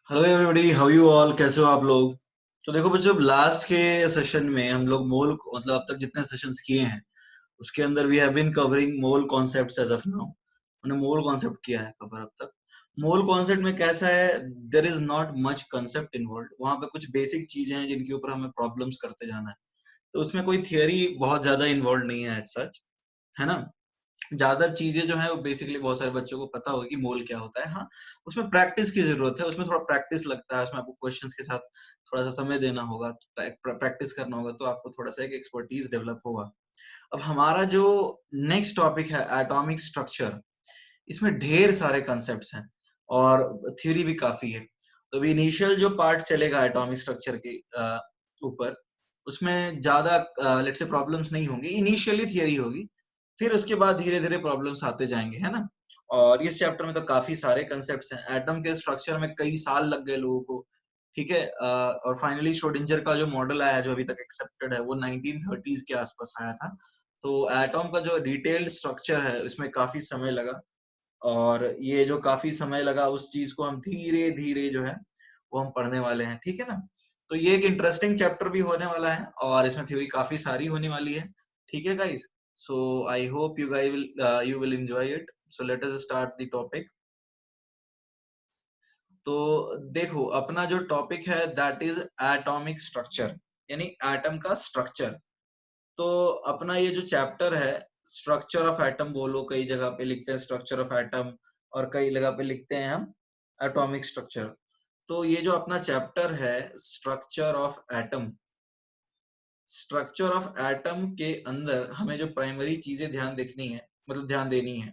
Hello everybody, how you all, कैसे हो आप लोग। तो देखो बच्चों, लास्ट के सेशन में हम लोग मोल मतलब अब तक जितने सेशंस किए हैं उसके अंदर we have been covering mole concepts as of now. हमने मोल कॉन्सेप्ट किया है कवर अब तक। मोल कॉन्सेप्ट में कैसा है, there is not much concept involve, वहां पे कुछ बेसिक चीजें हैं जिनके ऊपर हमें प्रॉब्लम्स करते जाना है। तो उसमें कोई थियरी बहुत ज्यादा इन्वॉल्व नहीं है एज सच, है ना। ज्यादा चीजें जो है वो बेसिकली बहुत सारे बच्चों को पता होगी मोल क्या होता है। हाँ, उसमें प्रैक्टिस की जरूरत है, उसमें थोड़ा प्रैक्टिस लगता है, उसमें आपको क्वेश्चंस के साथ थोड़ा सा समय देना होगा, प्रैक्टिस करना होगा, तो आपको थोड़ा सा एक एक्सपर्टीज डेवलप होगा। अब हमारा जो नेक्स्ट टॉपिक है एटॉमिक स्ट्रक्चर, इसमें ढेर सारे कंसेप्ट्स हैं और थ्योरी भी काफी है। तो अभी इनिशियल जो पार्ट चलेगा एटॉमिक स्ट्रक्चर के ऊपर, उसमें ज्यादा लेट्स से प्रॉब्लम्स नहीं होंगी, इनिशियली थियरी होगी, फिर उसके बाद धीरे धीरे प्रॉब्लम्स आते जाएंगे, है ना। और इस चैप्टर में तो काफी सारे कंसेप्ट्स हैं, एटम के स्ट्रक्चर में कई साल लग गए लोगों को। ठीक है, और फाइनली श्रोडिंजर का जो मॉडल आया जो अभी तक एक्सेप्टेड है वो 1930s के आसपास आया था। तो एटॉम का जो डिटेल्ड स्ट्रक्चर है उसमें काफी समय लगा, और ये जो काफी समय लगा उस चीज को हम धीरे धीरे जो है वो हम पढ़ने वाले हैं, ठीक है ना। तो ये एक इंटरेस्टिंग चैप्टर भी होने वाला है और इसमें थ्योरी काफी सारी होने वाली है, ठीक है guys. So I hope you will enjoy it. So let us start the topic. तो देखो, अपना जो टॉपिक है दैट इज एटॉमिक स्ट्रक्चर, यानी एटम का स्ट्रक्चर। तो अपना ये जो चैप्टर है, स्ट्रक्चर ऑफ एटम बोलो, कई जगह पे लिखते हैं स्ट्रक्चर ऑफ एटम, और कई जगह पे लिखते हैं हम एटॉमिक स्ट्रक्चर। तो ये जो अपना चैप्टर है structure of atom, structure of atom के अंदर हमें जो प्राइमरी चीजें ध्यान देखनी है, मतलब ध्यान देनी है।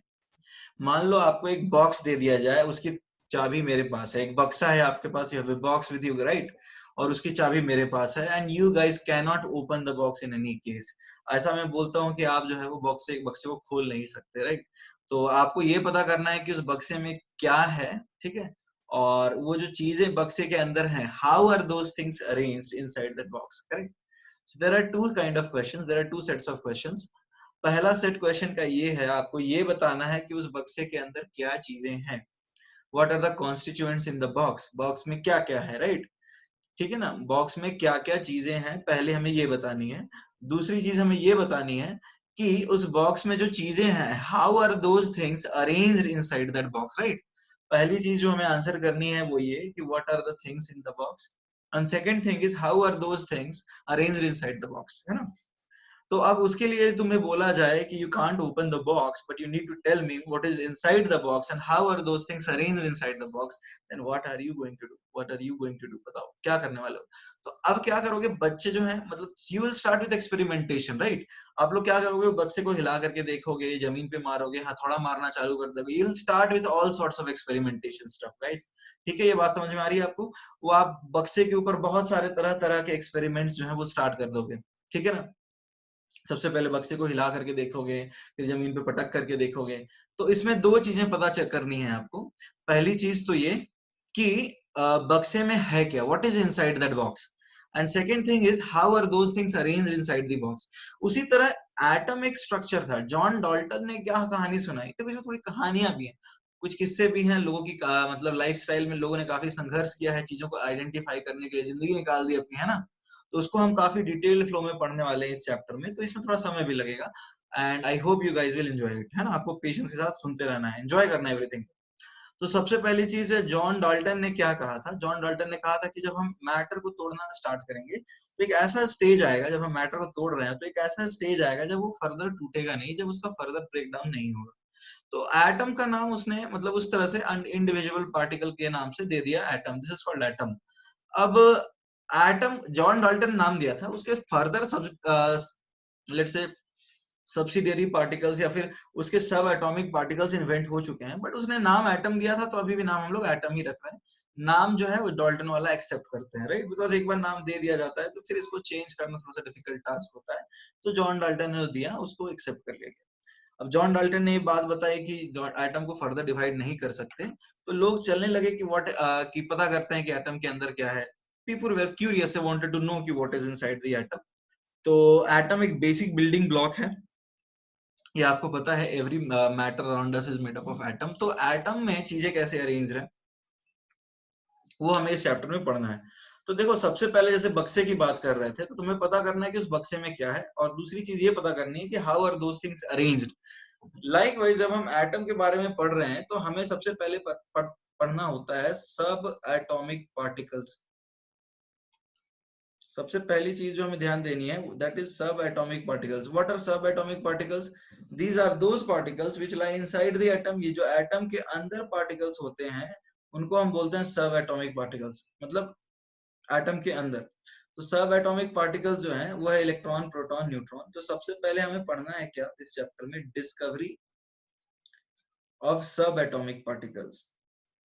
मान लो आपको एक बॉक्स दे दिया जाए, उसकी चाबी मेरे पास है, एक बक्सा है आपके पास, you have a box with you, right. और उसकी चाबी मेरे पास है and you guys can not open the box in any case. ऐसा मैं बोलता हूँ कि आप जो है वो बक्से को खोल नहीं सकते, राइट। तो आपको ये पता करना है कि उस बक्से में क्या है, ठीक है। और वो जो चीजें बक्से के अंदर हैं, how are those things arranged inside that box, correct. So there are two kind of questions, there are two sets of questions. पहला सेट क्वेश्चन का ये है, आपको ये बताना है कि उस बक्से के अंदर क्या चीजें हैं। What are the constituents in the box, box में क्या क्या है, राइट। ठीक है ना, बॉक्स में क्या क्या चीजें हैं पहले हमें ये बतानी है। दूसरी चीज हमें ये बतानी है कि उस बॉक्स में जो चीजें हैं, how are those things arranged inside that box, right. पहली चीज जो हमें आंसर करनी है वो ये कि what are the things in the box, and second thing is how are those things arranged inside the box, है ना। तो अब उसके लिए तुम्हें बोला जाए कि you can't open the box but you need to tell me what is inside the box and how are those things arranged inside the box, then what are you going to do, what are you going to do, बताओ क्या करने वाले हो। तो अब क्या करोगे बच्चे जो हैं, मतलब you will start with experimentation, right. आप लोग क्या करोगे, बक्से को हिला करके देखोगे, जमीन पे मारोगे, हथौड़ा मारना चालू कर दोगे, you will start with all sorts of experimentation stuff, guys. ठीक है, ये बात समझ में आ रही है आपको। वो आप बक्से के ऊपर बहुत सारे तरह तरह के एक्सपेरिमेंट्स जो है वो स्टार्ट कर दोगे, ठीक है ना। सबसे पहले बक्से को हिला करके देखोगे, फिर जमीन पे पटक करके देखोगे। तो इसमें दो चीजें पता चेक करनी है आपको। पहली चीज तो ये कि बक्से में है क्या, what is inside that box, and second thing is how are those things arranged inside the box. उसी तरह एटम एक स्ट्रक्चर था, जॉन डाल्टन ने क्या कहानी सुनाई, तो इसमें थोड़ी कहानियां भी हैं, कुछ किस्से भी हैं लोगों की, मतलब लाइफ स्टाइल में लोगों ने काफी संघर्ष किया है चीजों को आइडेंटिफाई करने के लिए, जिंदगी निकाल दी अपनी, है ना। तो उसको हम काफी डिटेल्ड फ्लो में पढ़ने वाले हैं इस चैप्टर में, तो इसमें थोड़ा समय भी लगेगा। And I hope you guys will enjoy it, है ना। आपको पेशेंस के साथ सुनते रहना है, एंजॉय करना है एवरीथिंग। तो सबसे पहली चीज है, जॉन डाल्टन ने क्या कहा था। जॉन डाल्टन ने कहा था कि जब हम मैटर को तोड़ना स्टार्ट करेंगे तो एक ऐसा स्टेज आएगा, जब हम मैटर को तोड़ रहे हैं तो एक ऐसा स्टेज आएगा जब वो फर्दर टूटेगा नहीं, जब उसका फर्दर ब्रेकडाउन नहीं होगा। तो एटम का नाम उसने मतलब उस तरह से इंडिविजुअल पार्टिकल के नाम से दे दिया, atom, this is called atom. अब एटम जॉन डाल्टन नाम दिया था, उसके फर्दर सब लेट्स से सब्सिडियरी पार्टिकल्स या फिर उसके सब एटॉमिक पार्टिकल्स इन्वेंट हो चुके हैं, बट उसने नाम एटम दिया था, तो अभी भी नाम हम लोग एटम ही रख रहे हैं। नाम जो है वो डाल्टन वाला एक्सेप्ट करते हैं, राइट, बिकॉज एक बार नाम दे दिया जाता है तो फिर इसको चेंज करना थोड़ा सा डिफिकल्ट टास्क होता है। तो जॉन डाल्टन ने जो दिया उसको एक्सेप्ट कर लिया गया। अब जॉन डाल्टन ने ये बात बताई कि एटम को फर्दर डिवाइड नहीं कर सकते, तो लोग चलने लगे कि व्हाट कि पता करते हैं कि एटम के अंदर क्या है। People were curious, they wanted to know कि what is inside the atom. तो एटम एक बेसिक बिल्डिंग ब्लॉक है, ये आपको पता है, every matter around us is made up of atom. तो एटम में चीजें कैसे अरेंज है, वो हमें इस चैप्टर में पढ़ना है। तो देखो सबसे पहले जैसे बक्से की बात कर रहे थे, तो तुम्हें पता करना है कि उस बक्से में क्या है, और दूसरी चीज ये पता करनी है कि how are those things arranged. Likewise जब हम एटम के बारे में पढ़ रहे हैं तो हमें सबसे पहले पढ़ना होता है सब एटॉमिक पार्टिकल्स। सबसे पहली चीज जो हमें ध्यान देनी है that is subatomic particles. What are subatomic particles? These are those particles which lie inside the atom. ये जो एटम के अंदर पार्टिकल्स होते हैं उनको हम बोलते हैं सब एटॉमिक पार्टिकल्स, मतलब एटम के अंदर। तो सब एटॉमिक पार्टिकल्स जो है वो है इलेक्ट्रॉन, प्रोटॉन, न्यूट्रॉन। तो सबसे पहले हमें पढ़ना है क्या इस चैप्टर में? Discovery of subatomic particles.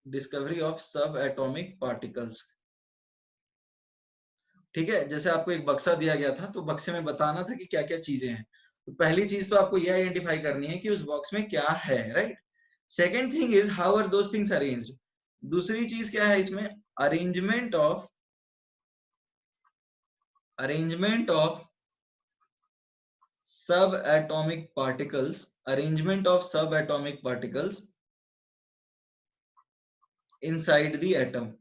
Discovery of subatomic particles. ठीक है, जैसे आपको एक बक्सा दिया गया था तो बक्से में बताना था कि क्या क्या चीजें हैं। तो पहली चीज तो आपको ये आइडेंटिफाई करनी है कि उस बॉक्स में क्या है, right. Second thing is how are those things arranged. दूसरी चीज क्या है इसमें? Arrangement of subatomic particles. Arrangement of subatomic particles inside the atom,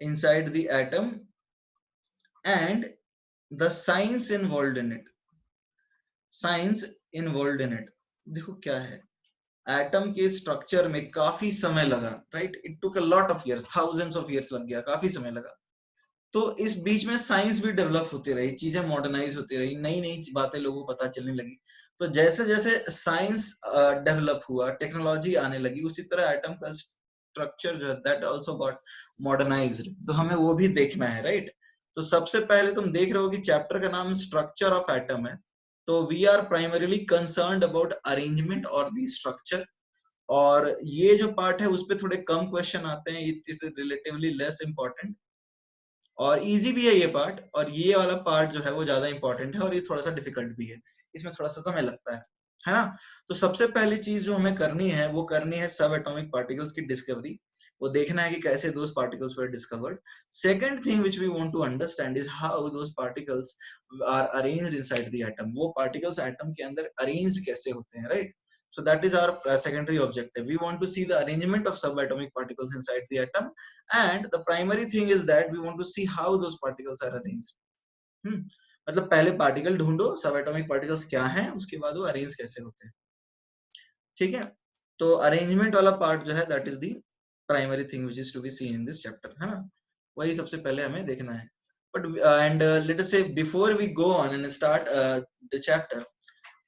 inside the atom and the science involved in it, science involved in it। देखो क्या है, atom के structure में काफी समय लगा, right. It took a lot of years, thousands of years लग गया, काफी समय लगा। तो इस बीच में साइंस भी डेवलप होती रही, चीजें मॉडर्नाइज होती रही, नई नई बातें लोगों को पता चलने लगी। तो जैसे जैसे साइंस डेवलप हुआ, टेक्नोलॉजी आने लगी, उसी तरह एटम का स्ट्रक्चर जो है दैट आल्सो गॉट मॉडर्नाइज्ड। तो हमें वो भी देखना है, राइट। तो सबसे पहले तुम देख रहे हो कि चैप्टर का नाम स्ट्रक्चर ऑफ एटम है। तो we are primarily concerned about arrangement और दी स्ट्रक्चर। और ये जो पार्ट है उस पर थोड़े कम क्वेश्चन आते हैं, it is relatively less important और इजी भी है ये पार्ट। और ये वाला पार्ट जो है वो ज्यादा इंपॉर्टेंट है और ये थोड़ा सा डिफिकल्ट भी है, इसमें थोड़ा सा समय लगता है ना। तो सबसे पहली चीज जो हमें करनी है वो करनी है सब एटॉमिक पार्टिकल्स की डिस्कवरी। वो देखना है कि कैसे those particles were discovered. Second thing which we want to understand is how those particles are arranged inside the atom. वो पार्टिकल्स एटम के अंदर अरेंज्ड कैसे होते हैं, right. So that is our secondary objective. We want to see the arrangement of subatomic particles inside the atom, and the primary thing is that we want to see how those particles are arranged. मतलब पहले particle ढूंढो, सब atomic particles क्या हैं, उसके बाद वो arrange कैसे होते हैं। ठीक है, तो अरेंजमेंट वाला पार्ट जो है that is the primary thing which is to be seen in this chapter, है ना। वही सबसे पहले हमें देखना है। But and let us say before we go on and start the chapter,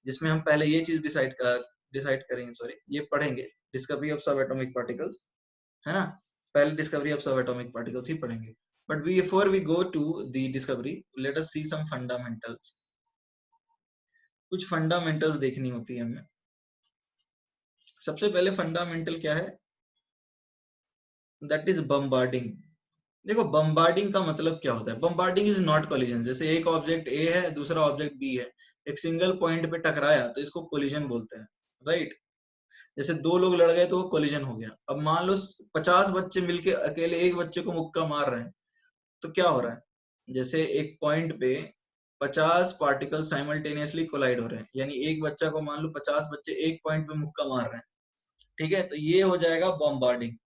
जिसमें हम पहले ये चीज डिसाइड करेंगे, सॉरी, ये पढ़ेंगे discovery of subatomic particles, है ना। पहले discovery of subatomic particles ही पढ़ेंगे। But before we go to the discovery, let us see some fundamentals. कुछ फंडामेंटल्स देखनी होती है हमें। सबसे पहले फंडामेंटल क्या है? That is bombarding. देखो बम्बार्डिंग का मतलब क्या होता है? Bombarding is not collision. जैसे एक ऑब्जेक्ट ए है, दूसरा ऑब्जेक्ट बी है, एक सिंगल पॉइंट पे टकराया तो इसको कोलिजन बोलते हैं, राइट। जैसे दो लोग लड़ गए तो वो कोलिजन हो गया। अब मान लो 50 बच्चे मिलके अकेले एक बच्चे को मुक्का मार रहे हैं, तो क्या हो रहा है? जैसे एक पॉइंट पे 50 पार्टिकल साइमल्टेनियसली कोलाइड हो रहे हैं, यानी एक बच्चा को मान लो 50 बच्चे एक पॉइंट पे मुक्का मार रहे हैं, ठीक है, तो ये हो जाएगा बॉम्बार्डिंग।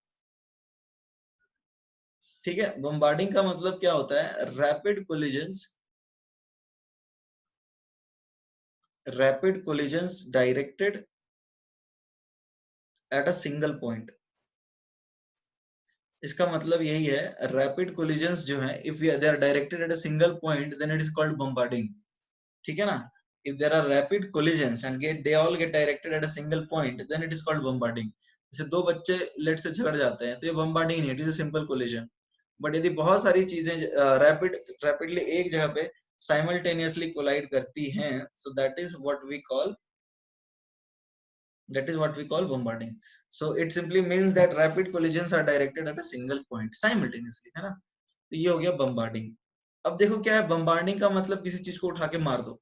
ठीक है, बॉम्बार्डिंग का मतलब क्या होता है? Rapid collisions directed at a single point. इसका मतलब यही है, रैपिड कोलिजन्स जो है if they are directed at a single point then it is called bombarding. ठीक है ना। If there are rapid collisions and they all get directed at a single point then it is called bombarding. जैसे दो बच्चे late से झगड़ जाते हैं तो ये बॉम्बार्डिंग नहीं, it is a simple collision. But यदि बहुत सारी चीजें रैपिडली एक जगह पे साइमल्टेनियसली कोलाइड करती हैं, सो that is what we call bombarding. So it simply means that rapid collisions are directed at a single point simultaneously, है ना। तो ये हो गया bombarding। अब देखो क्या है bombarding का मतलब? किसी चीज को उठा के मार दो,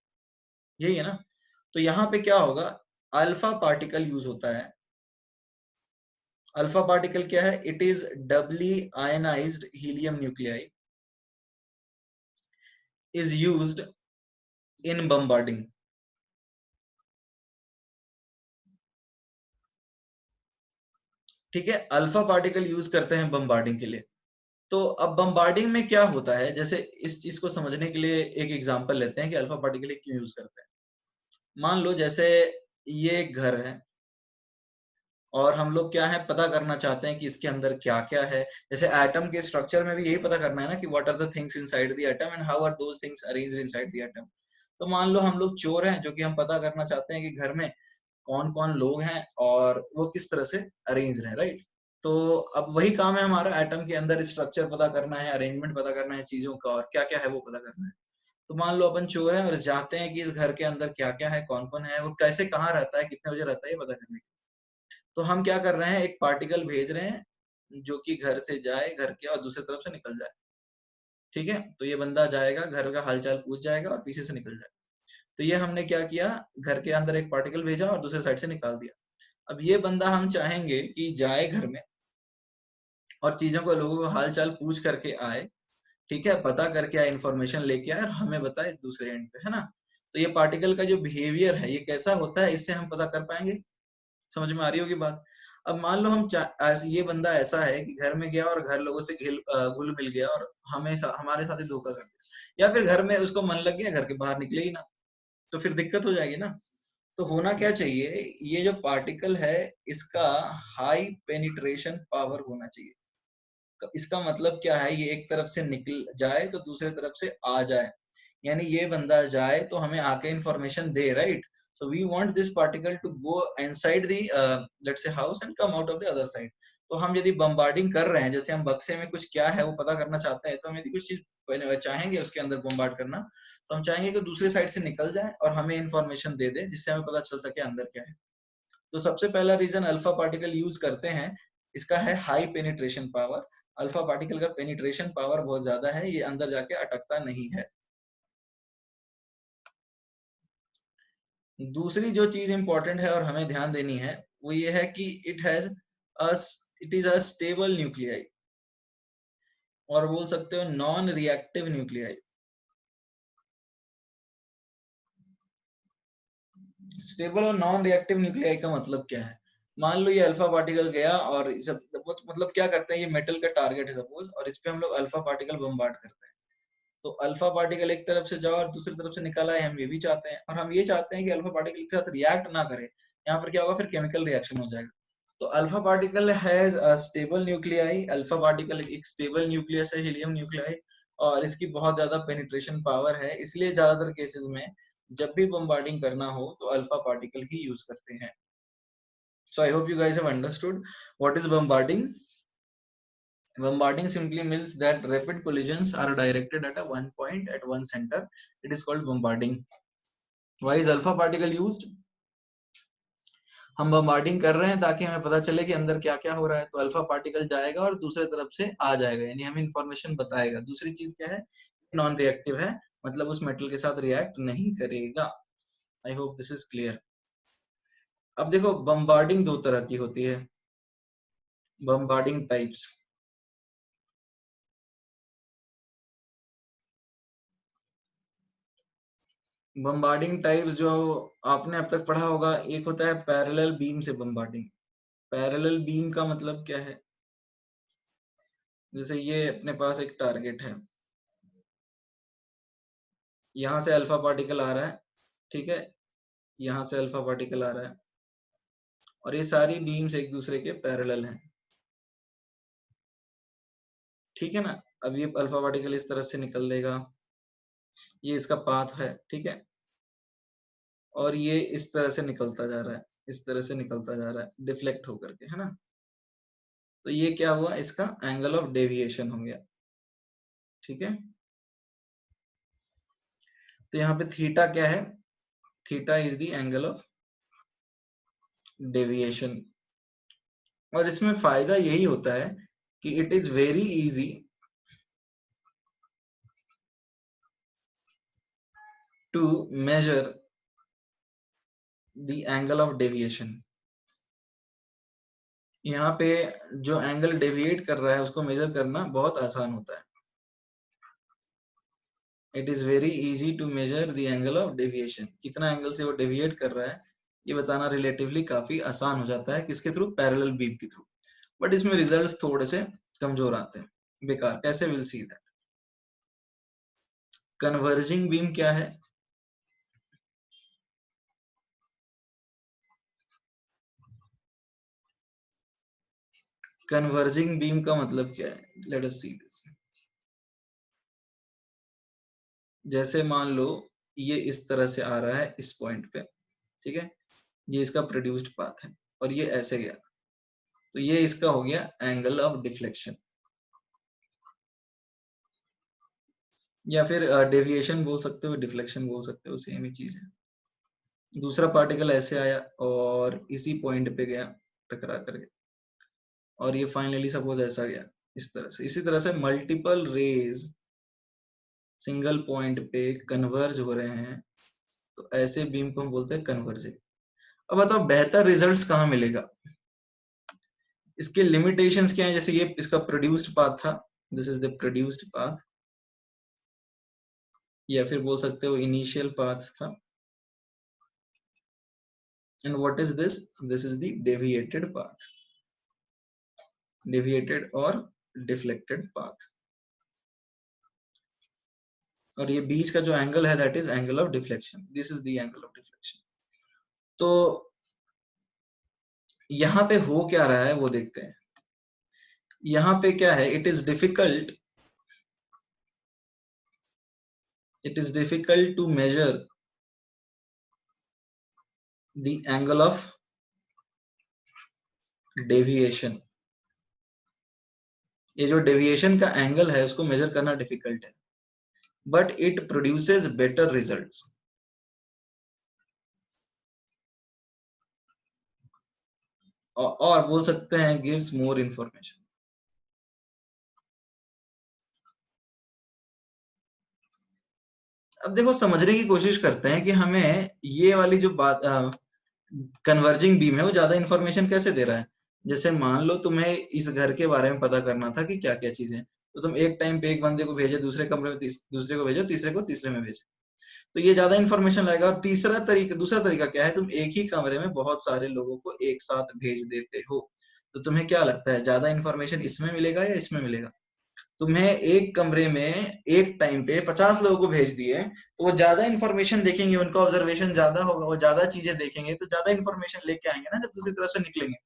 यही है ना। तो यहाँ पे क्या होगा? अल्फा पार्टिकल यूज होता है। अल्फा पार्टिकल क्या है? It is doubly ionized helium nuclei is used in ठीक है, अल्फा पार्टिकल यूज करते हैं बम्बार्डिंग के लिए। तो अब बम्बार्डिंग में क्या होता है, जैसे इस चीज को समझने के लिए एक एग्जांपल लेते हैं कि अल्फा पार्टिकल क्यों यूज करते हैं। मान लो जैसे ये एक घर है और हम लोग क्या है पता करना चाहते हैं कि इसके अंदर क्या क्या है। जैसे एटम के स्ट्रक्चर में भी यही पता करना है ना कि what are the things inside the atom and how are those things arranged inside the atom. तो मान लो हम लोग चोर हैं जो कि हम पता करना चाहते हैं कि घर में कौन कौन लोग हैं और वो किस तरह से अरेंज है, राइट। तो अब वही काम है हमारा, एटम के अंदर स्ट्रक्चर पता करना है, अरेंजमेंट पता करना है चीजों का और क्या क्या है वो पता करना है। तो मान लो अपन चोर है और चाहते हैं कि इस घर के अंदर क्या क्या है, कौन कौन है, वो कैसे कहाँ रहता है, कितने बजे रहता है, ये पता करने के। तो हम क्या कर रहे हैं, एक पार्टिकल भेज रहे हैं जो कि घर से जाए घर के और दूसरी तरफ से निकल जाए। ठीक है, तो ये बंदा जाएगा, घर का हालचाल पूछ जाएगा और पीछे से निकल जाएगा। तो ये हमने क्या किया, घर के अंदर एक पार्टिकल भेजा और दूसरे साइड से निकाल दिया। अब ये बंदा हम चाहेंगे कि जाए घर में और चीजों को, लोगों को हाल चाल पूछ करके आए, ठीक है, पता करके आए, इन्फॉर्मेशन लेके आए और हमें बताए दूसरे एंड पे, है ना। तो ये पार्टिकल का जो बिहेवियर है ये कैसा होता है, इससे हम पता कर पाएंगे। समझ में आ रही होगी बात। अब मान लो हम ये बंदा ऐसा है कि घर में गया और घर लोगों से घुल मिल गया और हमें हमारे साथ ही धोखा कर दिया, या फिर घर में उसको मन लग गया, घर के बाहर निकले ही ना, तो फिर दिक्कत हो जाएगी ना। तो होना क्या चाहिए, ये जो पार्टिकल है इसका हाई पेनिट्रेशन पावर होना चाहिए। इसका मतलब क्या है, ये एक तरफ से निकल जाए तो दूसरे तरफ से आ जाए, यानी ये बंदा जाए तो हमें आके इंफॉर्मेशन दे, right. So we want this particle to go inside the let's say house and come out of the other side. तो हम यदि बम्बार्डिंग कर रहे हैं, जैसे हम बक्से में कुछ क्या है वो पता करना चाहते हैं, तो हम यदि कुछ चीज चाहेंगे उसके अंदर बम्बार्ड करना, तो हम चाहेंगे कि दूसरे साइड से निकल जाए और हमें इंफॉर्मेशन दे दे जिससे हमें पता चल सके अंदर क्या है। तो सबसे पहला रीजन अल्फा पार्टिकल यूज करते हैं इसका है high penetration power. Alpha particle का पेनिट्रेशन पावर बहुत ज्यादा है, ये अंदर जाके अटकता नहीं है। दूसरी जो चीज इंपॉर्टेंट है और हमें ध्यान देनी है वो ये है कि it is a stable nuclei, और बोल सकते हो नॉन रिएक्टिव न्यूक्लियाई। स्टेबल और नॉन रिएक्टिव न्यूक्लियाई का मतलब क्या है, मान लो ये अल्फा पार्टिकल गया और सब मतलब क्या करते हैं, ये मेटल का टारगेट है सपोज, और इस पे हम लोग अल्फा पार्टिकल बम्बार्ड करते हैं। तो अल्फा पार्टिकल एक तरफ से जाओ और दूसरी तरफ से निकल आए, हम ये भी चाहते हैं, और हम ये चाहते हैं कि अल्फा पार्टिकल के साथ रिएक्ट ना करे। यहाँ पर क्या होगा, फिर केमिकल रिएक्शन हो जाएगा। तो alpha particle has a stable nuclei, alpha particle एक स्टेबल न्यूक्लियस है, हीलियम न्यूक्लियाई, और इसकी बहुत ज्यादा पेनिट्रेशन पावर है, इसलिए ज्यादातर केसेस में जब भी बम्बार्डिंग करना हो तो अल्फा पार्टिकल ही यूज करते हैं। So I hope you guys have understood what is bombarding. Bombarding simply means that rapid collisions are directed at a one point at one center. It is called bombarding. Why is alpha particle used? हम bombarding कर रहे हैं ताकि हमें पता चले कि अंदर क्या क्या हो रहा है, तो अल्फा पार्टिकल जाएगा और दूसरे तरफ से आ जाएगा, यानी हमें इंफॉर्मेशन बताएगा। दूसरी चीज क्या है, नॉन रिएक्टिव है, मतलब उस मेटल के साथ रिएक्ट नहीं करेगा। आई होप दिस इज क्लियर। अब देखो बम्बार्डिंग दो तरह की होती है, बम्बार्डिंग टाइप्स। बम्बार्डिंग टाइप्स जो आपने अब तक पढ़ा होगा, एक होता है पैरेलल बीम से बम्बार्डिंग। पैरेलल बीम का मतलब क्या है, जैसे ये अपने पास एक टारगेट है, यहाँ से अल्फा पार्टिकल आ रहा है, ठीक है, यहाँ से अल्फा पार्टिकल आ रहा है, और ये सारी बीम्स एक दूसरे के पैरेलल हैं, ठीक है ना। अब ये अल्फा पार्टिकल इस तरफ से निकल लेगा, ये इसका पाथ है, ठीक है, और ये इस तरह से निकलता जा रहा है, इस तरह से निकलता जा रहा है डिफ्लेक्ट होकर के, है ना। तो ये क्या हुआ, इसका एंगल ऑफ डेविएशन हो गया, ठीक है। तो यहाँ पे थीटा क्या है, theta is the angle of deviation. और इसमें फायदा यही होता है कि it is very easy to measure the angle of deviation. यहाँ पे जो एंगल डेविएट कर रहा है उसको मेजर करना बहुत आसान होता है। It is very easy to measure the angle of deviation, कितना एंगल से वो डेविएट कर रहा है ये बताना रिलेटिवली काफी आसान हो जाता है, किसके थ्रू, पैरेलल बीम के थ्रू। बट इसमें रिजल्ट्स थोड़े से कमजोर आते हैं, बेकार। कैसे? Will see that. Converging beam क्या है? कन्वर्जिंग बीम का मतलब क्या है? Late us see this. जैसे मान लो ये इस तरह से आ रहा है इस पॉइंट पे, ठीक है, ये इसका प्रोड्यूस्ड पाथ है और ये ऐसे गया, तो ये इसका हो गया एंगल ऑफ डिफ्लेक्शन, या फिर डेविएशन बोल सकते हो, डिफ्लेक्शन बोल सकते हो, सेम ही चीज है। दूसरा पार्टिकल ऐसे आया और इसी पॉइंट पे गया टकरा करके, और ये फाइनली सपोज ऐसा गया इस तरह से। इसी तरह से मल्टीपल रेज सिंगल पॉइंट पे कन्वर्ज हो रहे हैं, तो ऐसे बीम को हम बोलते हैं कन्वर्जिंग। अब बताओ बेहतर रिजल्ट्स कहाँ मिलेगा? इसके लिमिटेशंस क्या है? जैसे ये इसका प्रोड्यूस्ड पाथ था, this is the produced path, या फिर बोल सकते हो इनिशियल पाथ था, and what is this? This is the deviated path, deviated और डिफ्लेक्टेड पाथ, और ये बीच का जो एंगल है that is angle of deflection, this is the angle of deflection. तो यहाँ पे हो क्या रहा है वो देखते हैं। यहाँ पे क्या है? It is difficult to measure the angle of deviation. ये जो डेविएशन का एंगल है उसको मेजर करना डिफिकल्ट है, but it produces better results. और बोल सकते हैं गिव्स मोर इंफॉर्मेशन। अब देखो समझने की कोशिश करते हैं कि हमें ये वाली जो बात कन्वर्जिंग बीम है वो ज्यादा इंफॉर्मेशन कैसे दे रहा है। जैसे मान लो तुम्हें इस घर के बारे में पता करना था कि क्या क्या चीजें, तो तुम एक टाइम पे एक बंदे को भेजे दूसरे कमरे में, दूसरे को भेजो, तीसरे को तीसरे में भेजो, तो ये ज्यादा इंफॉर्मेशन लाएगा। और दूसरा तरीका क्या है? तुम एक ही कमरे में बहुत सारे लोगों को एक साथ भेज देते हो, तो तुम्हें क्या लगता है ज्यादा इंफॉर्मेशन इसमें मिलेगा या इसमें मिलेगा? तुम्हें एक कमरे में एक टाइम पे 50 लोगों को भेज दिए, तो वो ज्यादा इंफॉर्मेशन देखेंगे, उनका ऑब्जर्वेशन ज्यादा होगा, वो ज्यादा चीजें देखेंगे, तो ज्यादा इंफॉर्मेशन लेके आएंगे ना जब दूसरी तरफ से निकलेंगे।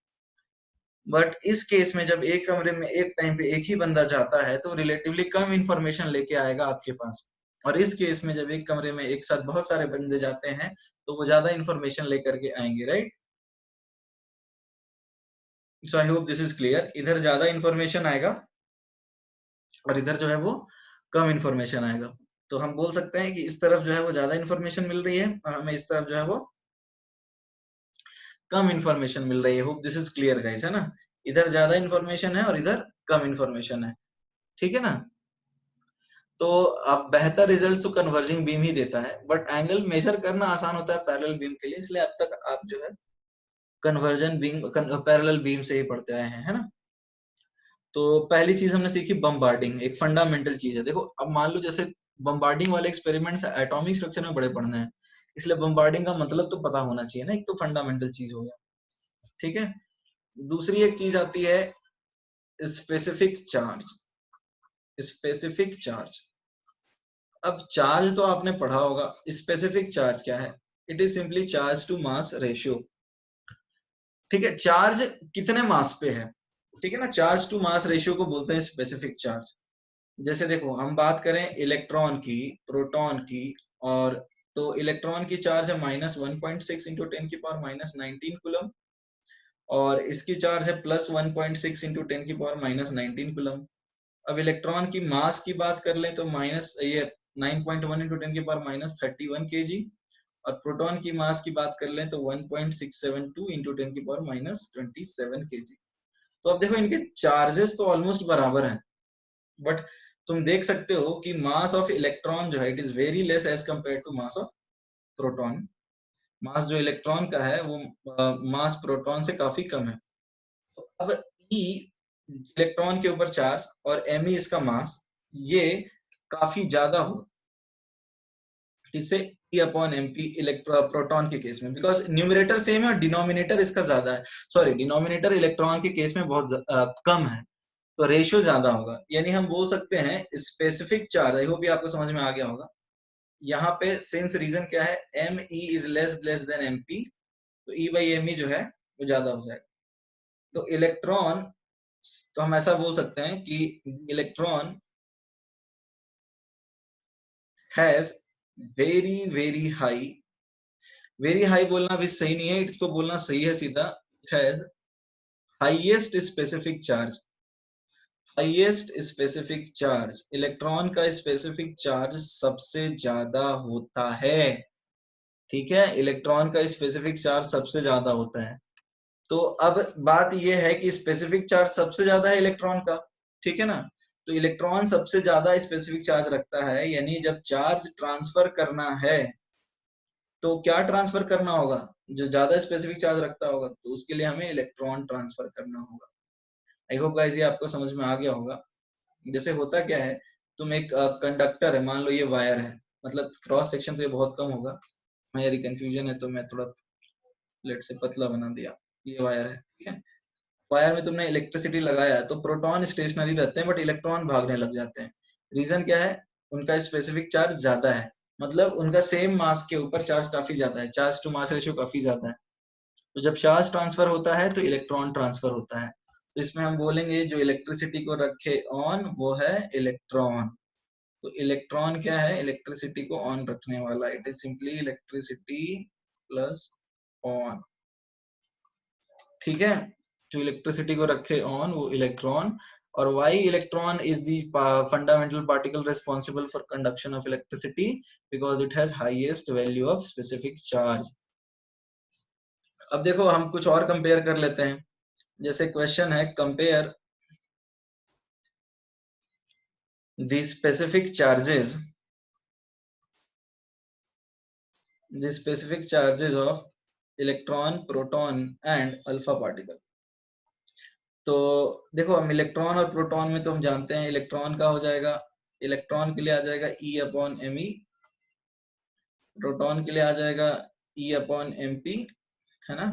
बट इस केस में जब एक कमरे में एक टाइम पे एक ही बंदा जाता है तो रिलेटिवली कम इंफॉर्मेशन लेके आएगा आपके पास, और इस केस में जब एक कमरे में एक साथ बहुत सारे बंदे जाते हैं तो वो ज्यादा इंफॉर्मेशन लेकर के आएंगे, right? So I hope this is clear. इधर ज्यादा इंफॉर्मेशन आएगा और इधर जो है वो कम इंफॉर्मेशन आएगा। तो हम बोल सकते हैं कि इस तरफ जो है वो ज्यादा इंफॉर्मेशन मिल रही है और हमें इस तरफ जो है वो कम इंफॉर्मेशन मिल रही है। Hope this is clear guys, है ना? इधर ज्यादा इंफॉर्मेशन है और इधर कम इंफॉर्मेशन है, ठीक है ना? तो अब बेहतर रिजल्ट तो कन्वर्जिंग बीम ही देता है, बट एंगल मेजर करना आसान होता है पैरेलल बीम के लिए, इसलिए अब तक आप जो है कन्वर्जन बीम पैरेलल बीम से ही पढ़ते आए हैं, है ना? तो पहली चीज हमने सीखी बम्बार्डिंग, एक फंडामेंटल चीज है। देखो अब मान लो जैसे बम्बार्डिंग वाले एक्सपेरिमेंट्स एटॉमिक स्ट्रक्चर में बड़े पढ़ने हैं, इसलिए बम्बार्डिंग का मतलब तो पता होना चाहिए ना, एक तो फंडामेंटल चीज हो गया, ठीक है। दूसरी एक चीज आती है स्पेसिफिक चार्ज। स्पेसिफिक चार्ज, अब चार्ज तो आपने पढ़ा होगा, स्पेसिफिक चार्ज क्या है? It is simply charge to mass ratio, ठीक है। चार्ज कितने मास पे है, ठीक है ना, चार्ज टू मास रेशियो को बोलते हैं स्पेसिफिक चार्ज। जैसे देखो हम बात करें इलेक्ट्रॉन की, प्रोटॉन की, और तो इलेक्ट्रॉन की चार्ज है -1.6 इंटू 10⁻⁻19 कूलम, और इसकी चार्ज है +1.6 इंटू 10⁻⁻19 कूलम। अब इलेक्ट्रॉन की मास की बात कर लें तो माइनस ये 9.1 इंटू 10⁻31 kg, और प्रोटॉन की मास की बात कर लें तो 1.672 इंटू 10⁻27 kg। तो अब देखो इनके चार्जेस तो ऑलमोस्ट बराबर हैं, बट तुम देख सकते हो कि मास ऑफ इलेक्ट्रॉन जो है it is very less as compare to mass of proton. Mass जो इलेक्ट्रॉन का है वो मास प्रोटॉन से काफी कम है। तो अब ई इलेक्ट्रॉन के ऊपर चार्ज और एम ई इसका मास, ये काफी ज्यादा हो, इससे E अपॉन एमपी प्रोटॉन के केस में, बिकॉज न्यूमरेटर सेम है और डिनोमिनेटर इसका ज्यादा है, सॉरी डिनोमिनेटर इलेक्ट्रॉन के केस में बहुत कम है, तो रेशियो ज्यादा होगा। यानी हम बोल सकते हैं स्पेसिफिक चार्ज, आई होप ये आपको समझ में आ गया होगा। यहाँ पे सिंस रीजन क्या है, M E is less than M P, तो ई बाई एम ई जो है वो ज्यादा हो जाएगा। तो इलेक्ट्रॉन, तो हम ऐसा बोल सकते हैं कि electron has very high, very high बोलना भी सही नहीं है, इसको बोलना सही है सीधा, it has highest specific charge, highest specific charge, electron का स्पेसिफिक चार्ज सबसे ज्यादा होता है, ठीक है, इलेक्ट्रॉन का स्पेसिफिक चार्ज सबसे ज्यादा होता है। तो अब बात यह है कि स्पेसिफिक चार्ज सबसे ज्यादा है इलेक्ट्रॉन का, ठीक है ना, तो इलेक्ट्रॉन सबसे ज्यादा स्पेसिफिक चार्ज रखता है, यानी जब चार्ज ट्रांसफर करना है तो क्या ट्रांसफर करना होगा, जो ज्यादा स्पेसिफिक चार्ज रखता होगा, तो उसके लिए हमें इलेक्ट्रॉन ट्रांसफर करना होगा। आई होप गाइस ये आपको समझ में आ गया होगा। जैसे होता क्या है, तुम एक कंडक्टर है, मान लो ये वायर है, मतलब क्रॉस सेक्शन तो ये बहुत कम होगा, मैं यदि कंफ्यूजन है तो मैं थोड़ा लेट से पतला बना दिया, ये वायर है, ठीक है, वायर में तुमने इलेक्ट्रिसिटी लगाया तो प्रोटॉन स्टेशनरी रहते हैं बट इलेक्ट्रॉन भागने लग जाते हैं। रीजन क्या है, उनका स्पेसिफिक चार्ज ज्यादा है, मतलब उनका सेम मास के ऊपर चार्ज काफी ज्यादा है, चार्ज टू मास रेशियो काफी ज्यादा है। तो जब चार्ज ट्रांसफर होता है तो इलेक्ट्रॉन ट्रांसफर होता है, तो इसमें हम बोलेंगे जो इलेक्ट्रिसिटी को रखे ऑन वो है इलेक्ट्रॉन। तो इलेक्ट्रॉन क्या है, इलेक्ट्रिसिटी को ऑन रखने वाला, it is simply electricity plus on, ठीक है, जो इलेक्ट्रिसिटी को रखे ऑन वो इलेक्ट्रॉन। और why electron is the fundamental particle responsible for conduction of electricity because it has highest value of specific charge. अब देखो हम कुछ और कंपेयर कर लेते हैं, जैसे क्वेश्चन है compare the specific charges, the specific charges of electron, proton and alpha particle. तो देखो हम इलेक्ट्रॉन और प्रोटॉन में तो हम जानते हैं, इलेक्ट्रॉन का हो जाएगा, इलेक्ट्रॉन के लिए आ जाएगा E upon M E, proton के लिए आ जाएगा E अपॉन एम पी, है ना।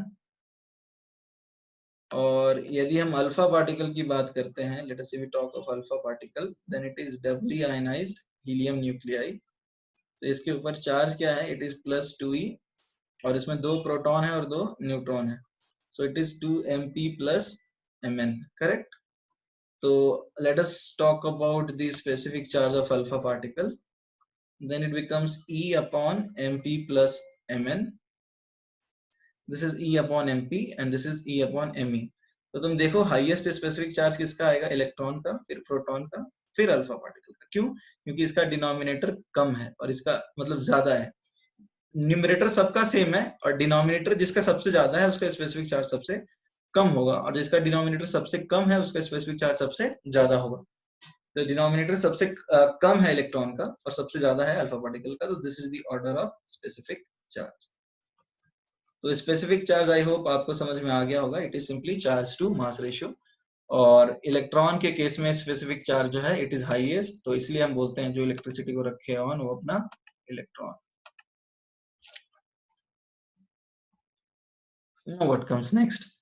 और यदि हम अल्फा पार्टिकल की बात करते हैं, let us say we talk of alpha particle, then it is doubly ionized helium nuclei. तो इसके ऊपर चार्ज क्या है, इट इज +2e, और इसमें 2 प्रोटॉन है और 2 न्यूट्रॉन है, so it is 2mp plus mn, correct. तो let us talk about the specific charge of alpha particle, then it becomes E upon mp plus mn, this is E upon mp and this is E upon me। तो तुम देखो highest specific charge किसका आएगा, electron का, फिर proton का, फिर alpha particle का। क्यों, क्योंकि इसका डिनोमिनेटर कम है और इसका मतलब ज्यादा है। न्यूमरेटर सबका सेम है और डिनोमिनेटर जिसका सबसे ज्यादा है उसका स्पेसिफिक चार्ज सबसे कम होगा, और जिसका डिनोमिनेटर सबसे कम है उसका स्पेसिफिक चार्ज सबसे ज्यादा होगा। तो डिनोमिनेटर सबसे कम है इलेक्ट्रॉन का और सबसे ज्यादा है अल्फा पार्टिकल का, तो this is the order of specific charge. तो स्पेसिफिक चार्ज आई होप आपको समझ में आ गया होगा, it is simply charge to mass ratio, और इलेक्ट्रॉन के केस में स्पेसिफिक चार्ज जो है इट इज हाईएस्ट, तो इसलिए हम बोलते हैं जो इलेक्ट्रिसिटी को रखे ऑन वो अपना इलेक्ट्रॉन। व्हाट कम्स नेक्स्ट,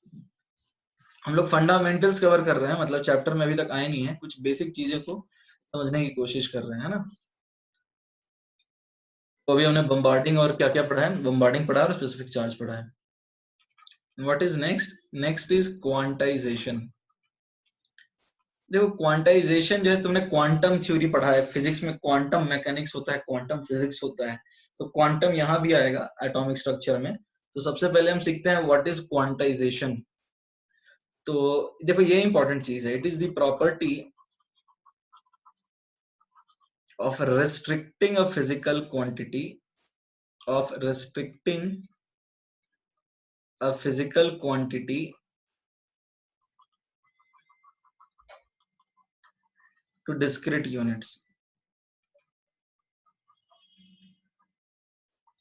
हम लोग फंडामेंटल्स कवर कर रहे हैं, मतलब चैप्टर में अभी तक आए नहीं है, कुछ बेसिक चीजें को समझने की कोशिश कर रहे हैं, है ना। तो अभी हमने बम्बार्डिंग और क्या क्या पढ़ा है, बम्बार्डिंग पढ़ा है और स्पेसिफिक चार्ज पढ़ा है। What is next, next is quantization. देखो क्वांटाइजेशन जो है, तुमने क्वांटम थ्योरी पढ़ा है, फिजिक्स में क्वांटम मैकेनिक्स होता है, क्वांटम फिजिक्स होता है, तो क्वांटम यहाँ भी आएगा एटॉमिक स्ट्रक्चर में। तो सबसे पहले हम सीखते हैं व्हाट इज क्वांटाइजेशन। तो देखो ये इंपॉर्टेंट चीज है, it is the property of restricting a physical quantity, of restricting a physical quantity to discrete units.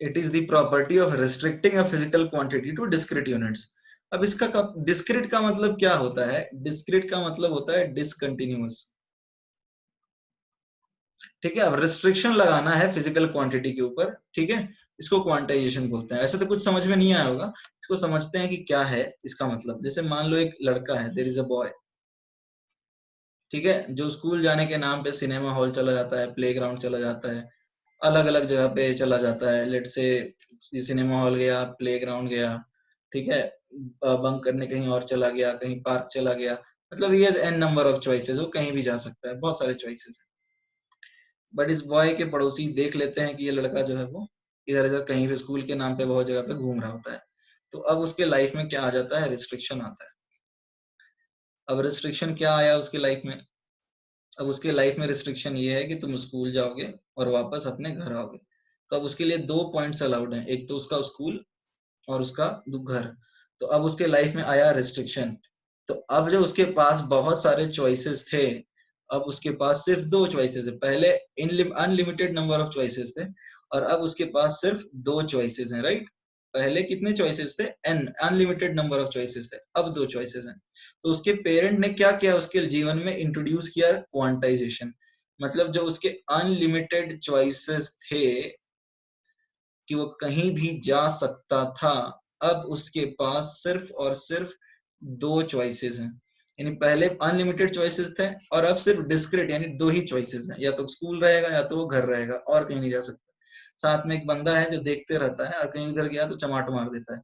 It is the property of restricting a physical quantity to discrete units. अब इसका discrete का मतलब क्या होता है, discrete का मतलब होता है डिसकंटिन्यूअस, ठीक है। अब रिस्ट्रिक्शन लगाना है फिजिकल क्वांटिटी के ऊपर, ठीक है, इसको क्वांटाइजेशन बोलते हैं। ऐसे तो कुछ समझ में नहीं आया होगा, इसको समझते हैं कि क्या है इसका मतलब। जैसे मान लो एक लड़का है, देयर इज अ बॉय, ठीक है, जो स्कूल जाने के नाम पे सिनेमा हॉल चला जाता है, प्लेग्राउंड चला जाता है, अलग अलग जगह पे चला जाता है। लेट से सिनेमा हॉल गया, प्लेग्राउंड गया, ठीक है, बंक करने कहीं और चला गया, कहीं पार्क चला गया, मतलब ये एन नंबर ऑफ चॉइसेस, वो कहीं भी जा सकता है, बहुत सारे चॉइसेस है। बट इस बॉय के पड़ोसी देख लेते हैं कि ये लड़का जो है वो इधर इधर कहीं भी स्कूल के नाम पे बहुत जगह पे घूम रहा होता है। तो अब उसके लाइफ में क्या आ जाता है, रिस्ट्रिक्शन आता है। अब रिस्ट्रिक्शन क्या आया उसके लाइफ में, अब उसके लाइफ में रिस्ट्रिक्शन ये है कि तुम स्कूल जाओगे और वापस अपने घर आओगे। तो अब उसके लिए 2 पॉइंट्स अलाउड हैं, एक तो उसका स्कूल और उसका घर। तो अब उसके लाइफ में आया रिस्ट्रिक्शन। तो अब जो उसके पास बहुत सारे चॉइसेस थे, अब उसके पास सिर्फ 2 चॉइसेस है। पहले अनलिमिटेड नंबर ऑफ चॉइसेस थे, और अब उसके पास सिर्फ 2 चॉइसेस हैं, राइट। पहले कितने चॉइसेस थे, an unlimited number of choices थे, अब 2 चॉइसेस हैं। तो उसके पेरेंट ने क्या किया, उसके जीवन में इंट्रोड्यूस किया क्वांटाइजेशन। मतलब जो उसके अनलिमिटेड चॉइसेस थे कि वो कहीं भी जा सकता था, अब उसके पास सिर्फ और सिर्फ 2 चॉइसेस हैं। यानी पहले अनलिमिटेड चॉइसेस थे, और अब सिर्फ डिस्क्रीट यानी 2 ही चॉइसेस हैं, या तो स्कूल रहेगा या तो वो घर रहेगा, और कहीं नहीं जा सकता। साथ में एक बंदा है जो देखते रहता है, और कहीं उधर गया तो चमाट मार देता है,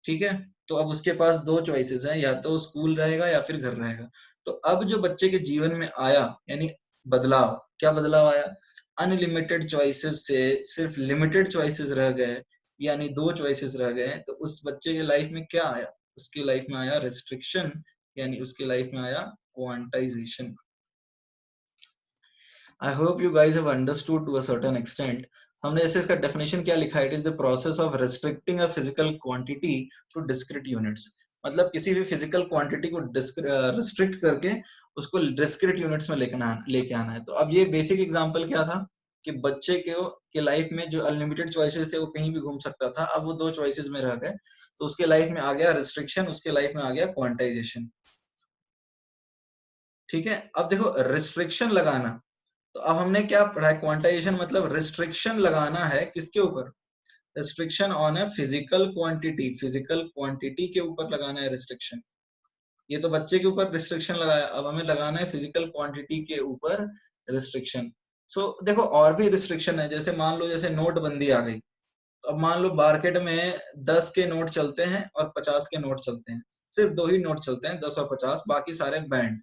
ठीक है। तो अब उसके पास 2 चॉइसेस हैं, या तो स्कूल रहेगा या फिर घर रहेगा। तो अब जो बच्चे के जीवन में आया, यानी बदलाव, क्या बदलाव आया, अनलिमिटेड चॉइसेस से सिर्फ लिमिटेड चॉइसेस रह गए, यानी 2 चॉइसेस रह गए। तो उस बच्चे के लाइफ में क्या आया, उसके लाइफ में आया रिस्ट्रिक्शन, यानी उसके लाइफ में आया quantization. I hope you guys have understood to a certain extent. हमने जैसे इसका डेफिनेशन क्या लिखा है, it is the process of restricting a physical quantity to discrete units. मतलब किसी भी फिजिकल क्वांटिटी को रिस्ट्रिक्ट करके उसको डिस्क्रीट यूनिट्स में लेके आना है। तो अब ये बेसिक एग्जांपल क्या था कि बच्चे के लाइफ में जो अनलिमिटेड चॉइसेस थे वो कहीं भी घूम सकता था, अब वो 2 चॉइसेस में रह गए। तो उसके लाइफ में आ गया रिस्ट्रिक्शन, उसके लाइफ में आ गया क्वांटाइजेशन, ठीक है। अब देखो रिस्ट्रिक्शन लगाना, तो अब हमने क्या पढ़ा है, क्वांटाइजेशन मतलब रिस्ट्रिक्शन लगाना है किसके ऊपर, restriction on a physical quantity, physical quantity के ऊपर लगाना है रिस्ट्रिक्शन। ये तो बच्चे के ऊपर रिस्ट्रिक्शन लगाया, अब हमें लगाना है फिजिकल क्वांटिटी के ऊपर रिस्ट्रिक्शन। सो देखो और भी रिस्ट्रिक्शन है, जैसे मान लो जैसे नोटबंदी आ गई, तो अब मान लो मार्केट में 10 के नोट चलते हैं और 50 के नोट चलते हैं, सिर्फ 2 ही नोट चलते हैं, 10 और 50, बाकी सारे बैंड,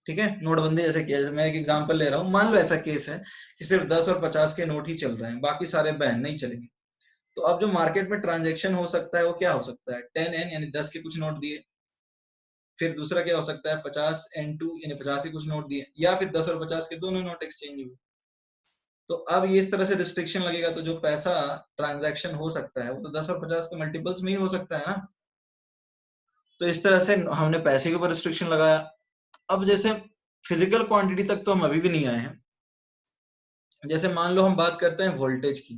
ठीक है। नोटबंदी जैसे किया, मैं एक एग्जांपल ले रहा हूँ, मान लो ऐसा केस है कि सिर्फ 10 और 50 के नोट ही चल रहे हैं, बाकी सारे बैन नहीं चलेंगे। तो अब जो मार्केट में ट्रांजैक्शन हो सकता है वो क्या हो सकता है, 10n यानी 10 के कुछ नोट दिए, फिर दूसरा क्या हो सकता है 50n2 यानी 50 के कुछ नोट दिए, या फिर 10 और 50 के दोनों नोट एक्सचेंज हुए। तो अब ये इस तरह से रिस्ट्रिक्शन लगेगा, तो जो पैसा ट्रांजैक्शन हो सकता है वो तो 10 और 50 के मल्टीपल्स में ही हो सकता है ना। तो इस तरह से हमने पैसे के ऊपर रिस्ट्रिक्शन लगाया। अब जैसे फिजिकल क्वांटिटी तक तो हम अभी भी नहीं आए हैं। जैसे मान लो हम बात करते हैं वोल्टेज की,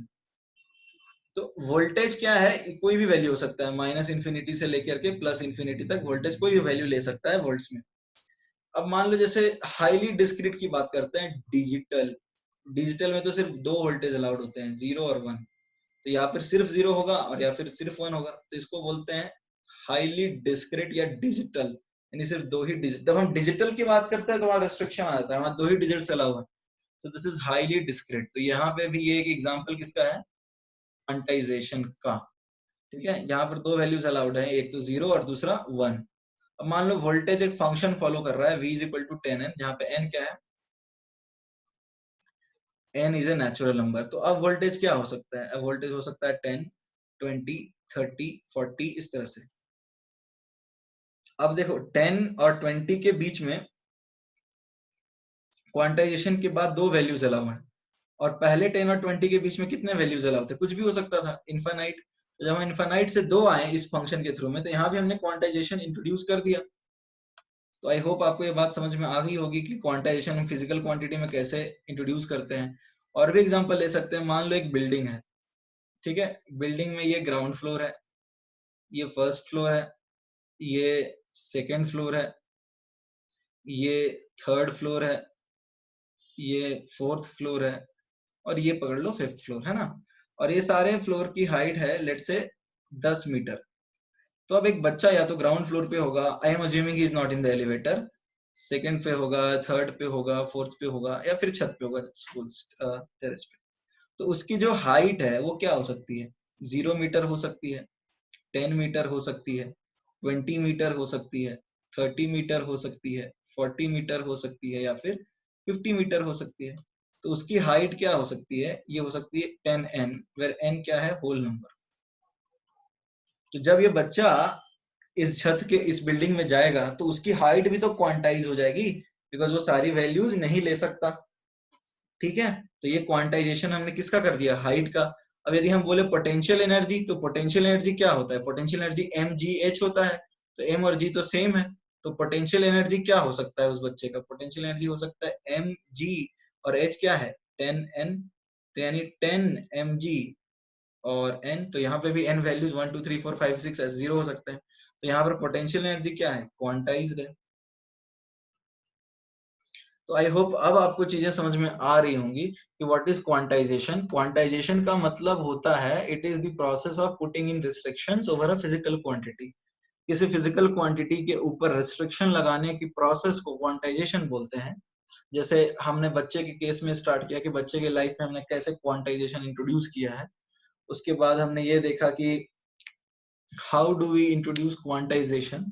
तो वोल्टेज क्या है, कोई भी वैल्यू हो सकता है, माइनस इन्फिनिटी से लेकर के प्लस इन्फिनिटी तक वोल्टेज कोई भी वैल्यू ले सकता है वोल्ट्स में। अब मान लो जैसे हाईली डिस्क्रीट की बात करते हैं, डिजिटल, डिजिटल में तो सिर्फ 2 वोल्टेज अलाउड होते हैं, 0 और 1। तो या फिर सिर्फ 0 होगा और या फिर सिर्फ 1 होगा, तो इसको बोलते हैं हाईली डिस्क्रीट या डिजिटल, यानी सिर्फ 2 ही डिजिट। जब हम डिजिटल की बात करते हैं तो वहां रिस्ट्रिक्शन आ जाता है, वहां 2 ही डिजिट्स अलाउ है। तो दिस इज हाईली डिस्क्रीट। तो यहाँ पे भी ये एक एग्जांपल किसका है, क्वांटाइजेशन का, ठीक है। यहाँ पर 2 वैल्यूज अलाउड है, एक तो 0 और दूसरा 1। अब मान लो वोल्टेज एक फंक्शन फॉलो कर रहा है, v is equal to 10n, जहाँ पे n क्या है, n is a natural number. तो अब वोल्टेज क्या हो सकता है, अब वोल्टेज हो सकता है 10, 20, 30, 40, इस तरह से। अब देखो 10 और 20 के बीच में क्वांटाइजेशन के बाद 2 वैल्यूज अलाउ है, और पहले 10 और 20 के बीच में कितने वैल्यूज अलाउ थे, कुछ भी हो सकता था, इनफाइनाइट। तो जब हम इनफाइनाइट से 2 आए इस फंक्शन के थ्रू में, तो यहाँ भी हमने क्वांटाइजेशन इंट्रोड्यूस कर दिया। तो आई होप आपको ये बात समझ में आ गई होगी कि क्वांटाइजेशन हम फिजिकल क्वांटिटी में कैसे इंट्रोड्यूस करते हैं। और भी एग्जांपल ले सकते हैं, मान लो एक बिल्डिंग है, ठीक है, बिल्डिंग में ये ग्राउंड फ्लोर है, ये फर्स्ट फ्लोर है, ये सेकंड फ्लोर है, ये थर्ड फ्लोर है, ये 4th फ्लोर है, और ये पकड़ लो 5th फ्लोर है ना, और ये सारे फ्लोर की हाइट है लेट से 10 मीटर। तो अब एक बच्चा या तो ग्राउंड फ्लोर पे होगा, I am assuming he is not in the elevator, second पे होगा, थर्ड पे होगा, फोर्थ पे होगा, या फिर छत पे होगा, स्कूल टेरेस पे। तो उसकी जो हाइट है वो क्या हो सकती है? 0 मीटर हो सकती है, 10 मीटर हो सकती है, 20 मीटर हो सकती है, 30 मीटर हो सकती है, 40 मीटर हो सकती है, या फिर 50 मीटर हो सकती है। तो उसकी हाइट क्या हो सकती है? ये हो सकती है 10n, वेर n क्या है? Whole number. तो जब ये बच्चा इस छत के इस बिल्डिंग में जाएगा तो उसकी हाइट भी तो क्वांटाइज हो जाएगी, बिकॉज वो सारी वैल्यूज नहीं ले सकता। ठीक है, तो ये क्वांटाइजेशन हमने किसका कर दिया? हाइट का। अब यदि हम बोले पोटेंशियल एनर्जी, तो पोटेंशियल एनर्जी क्या होता है? पोटेंशियल एनर्जी mgh होता है, तो m और g तो सेम है। तो पोटेंशियल एनर्जी क्या हो सकता है उस बच्चे का? पोटेंशियल एनर्जी हो सकता है mg, और h क्या है? 10n, तो यानी 10 mg और n, तो यहाँ पे भी n वैल्यूज 1 2 3 4 5 6 ऐसे 0 हो सकते हैं। तो यहाँ पर पोटेंशियल एनर्जी क्या है? क्वांटाइज्ड है। तो आई होप अब आपको चीजें समझ में आ रही होंगी कि व्हाट इज क्वांटाइजेशन। क्वांटाइजेशन का मतलब होता है it is the process of putting in restrictions over a physical quantity. किसी फिजिकल क्वांटिटी के ऊपर रिस्ट्रिक्शन लगाने की प्रोसेस को क्वांटाइजेशन बोलते हैं। जैसे हमने बच्चे के केस में स्टार्ट किया कि बच्चे के लाइफ में हमने कैसे क्वांटाइजेशन इंट्रोड्यूस किया है। उसके बाद हमने ये देखा कि how do we introduce quantization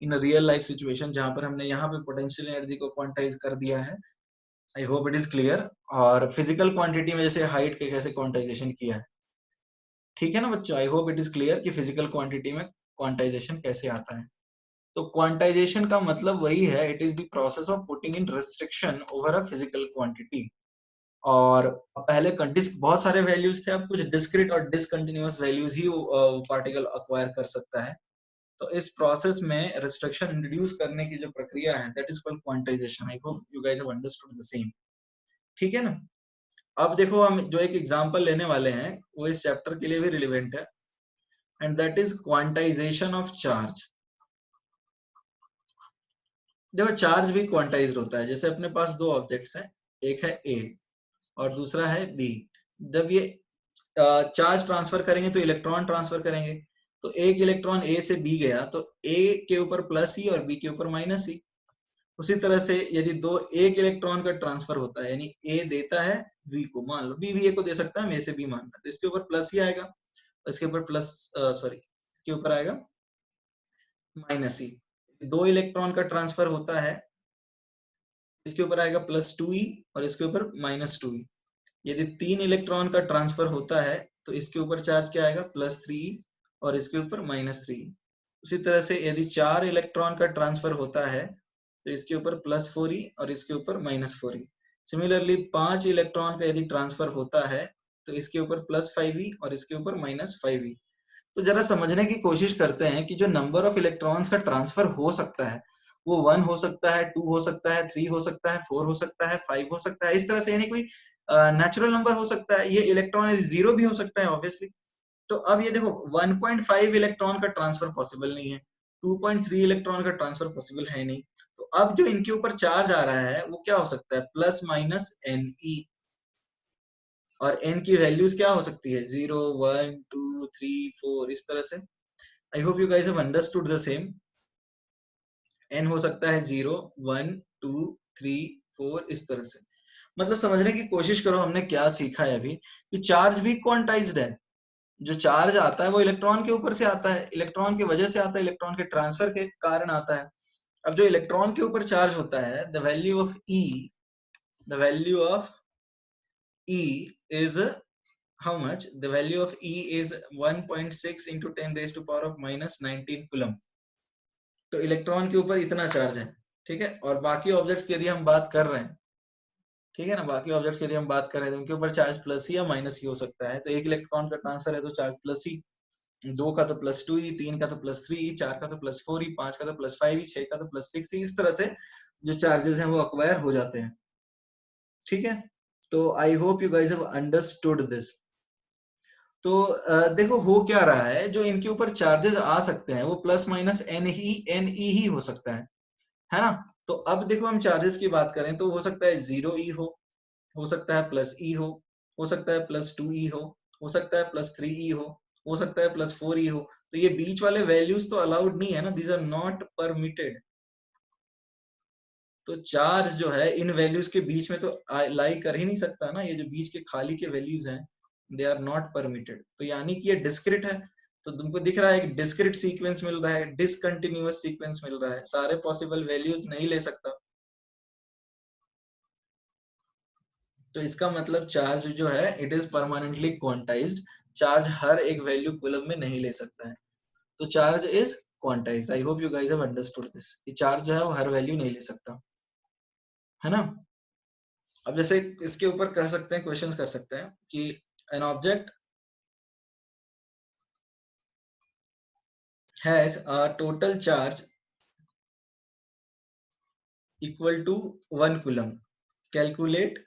in a real life situation, जहां पर हमने यहाँ पे पोटेंशियल एनर्जी को क्वांटाइज कर दिया है। I hope it is clear. और फिजिकल क्वांटिटी में जैसे हाइट के कैसे क्वांटाइजेशन किया है। ठीक है ना बच्चों? I hope it is clear कि फिजिकल क्वांटिटी में क्वांटाइजेशन कैसे आता है। तो क्वांटाइजेशन का मतलब वही है, it is the process of putting in restriction over a physical quantity. और पहले बहुत सारे वैल्यूज थे, अब कुछ डिस्क्रीट और डिसकंटिन्यूअस वैल्यूज ही पार्टिकल अक्वायर कर सकता है। तो इस प्रोसेस में रिस्ट्रिक्शन इंट्रोड्यूस करने की जो प्रक्रिया है that is called quantization. I hope you guys have understood the same. ठीक है ना? अब देखो हम जो एक एग्जांपल लेने वाले हैं वो इस चैप्टर के लिए भी रिलेवेंट है, and that is quantization of charge. देखो चार्ज भी क्वांटाइज्ड होता है। जैसे अपने पास दो ऑब्जेक्ट्स हैं, एक है ए और दूसरा है बी। जब ये चार्ज ट्रांसफर करेंगे तो इलेक्ट्रॉन ट्रांसफर करेंगे। तो एक इलेक्ट्रॉन ए से बी गया तो ए के ऊपर प्लस ई और बी के ऊपर माइनस ई। उसी तरह से यदि एक इलेक्ट्रॉन का ट्रांसफर होता है, यानी ए देता है बी को, मान लो बी भी ए को दे सकता है, हम ए से बी मान रहे, तो इसके ऊपर प्लस ही आएगा, इसके ऊपर प्लस सॉरी के ऊपर आएगा माइनस ई। दो इलेक्ट्रॉन का ट्रांसफर होता है, इसके ऊपर आएगा +2e और इसके ऊपर -2e। यदि 3 इलेक्ट्रॉन का ट्रांसफर होता है तो इसके ऊपर चार्ज क्या आएगा? +3e और इसके ऊपर -3e। उसी तरह से यदि 4 इलेक्ट्रॉन का ट्रांसफर होता है तो इसके ऊपर +4e और इसके ऊपर -4e। सिमिलरली 5 इलेक्ट्रॉन का यदि ट्रांसफर होता है तो इसके ऊपर +5e और इसके ऊपर -5e। तो जरा समझने की कोशिश करते हैं कि जो नंबर ऑफ इलेक्ट्रॉन्स का ट्रांसफर हो सकता है वो 1 हो सकता है, 2 हो सकता है, 3 हो सकता है, 4 हो सकता है, 5 हो सकता है, इस तरह से, यानी कोई नेचुरल नंबर हो सकता है। ये इलेक्ट्रॉन जीरो भी हो सकता है ऑब्वियसली। तो अब ये देखो 1.5 इलेक्ट्रॉन का ट्रांसफर पॉसिबल नहीं है, 2.3 इलेक्ट्रॉन का ट्रांसफर पॉसिबल है नहीं। तो अब जो इनके ऊपर चार्ज आ रहा है वो क्या हो सकता है? Plus minus N E. और n की वैल्यूज क्या हो सकती है? 0 1 2 3 4 इस तरह से। आई hope you guys have understood the same. n हो सकता है 0 1 2 3 4 इस तरह से। मतलब समझने की कोशिश करो हमने क्या सीखा है अभी, कि चार्ज भी क्वांटाइज्ड है। जो चार्ज आता है वो इलेक्ट्रॉन के ऊपर से आता है, इलेक्ट्रॉन की वजह से आता है, इलेक्ट्रॉन के ट्रांसफर के कारण आता है। अब जो इलेक्ट्रॉन के ऊपर चार्ज होता है, the value of E is how much? The value of E is 1.6 into 10 raised to power of -19 coulomb. तो इलेक्ट्रॉन के ऊपर इतना चार्ज है। ठीक है, और बाकी ऑब्जेक्ट्स की यदि हम बात कर रहे हैं, ठीक है ना, बाकी ऑब्जेक्ट्स की यदि हम बात कर रहे हैं तो उनके ऊपर चार्ज प्लस ही या माइनस ही हो सकता है। तो एक इलेक्ट्रॉन का ट्रांसफर है तो चार्ज प्लस ही, दो का तो +2e, तीन का तो +3e, चार का तो +4e, पांच का तो +5e, छह का तो +6e। इस तरह से जो चार्जेस हैं वो अक्वायर हो जाते हैं। ठीक है, तो आई hope you guys have understood this. तो देखो हो क्या रहा है, जो इनके ऊपर चार्जेस आ सकते हैं वो प्लस माइनस एन ई ही हो सकता है ना? तो अब देखो हम चार्जेस की बात करें तो हो सकता है 0e हो, हो सकता है प्लस ई हो सकता है प्लस 2e हो सकता है प्लस 3e हो सकता है प्लस 4e हो। तो ये बीच वाले वैल्यूज तो अलाउड नहीं है ना, दीज आर नॉट परमिटेड। तो चार्ज जो है इन वैल्यूज के बीच में तो लाई कर ही नहीं सकता ना, ये जो बीच के खाली के वैल्यूज हैं दे आर नॉट परमिटेड। तो यानी कि ये डिस्क्रिट है। तो तुमको दिख रहा है एक डिस्क्रिट सीक्वेंस मिल रहा है, डिसकंटिन्यूअस सीक्वेंस मिल रहा है, सारे पॉसिबल वैल्यूज नहीं ले सकता। तो इसका मतलब चार्ज जो है it is permanently quantized. Charge हर एक वैल्यू कूलम में नहीं ले सकता है। तो charge is quantized. I hope you guys have understood this. ये चार्ज जो है वो हर वैल्यू नहीं ले सकता, है ना। अब जैसे इसके ऊपर कह सकते हैं, क्वेश्चंस कर सकते हैं कि an object has a total charge equal to 1 coulomb, calculate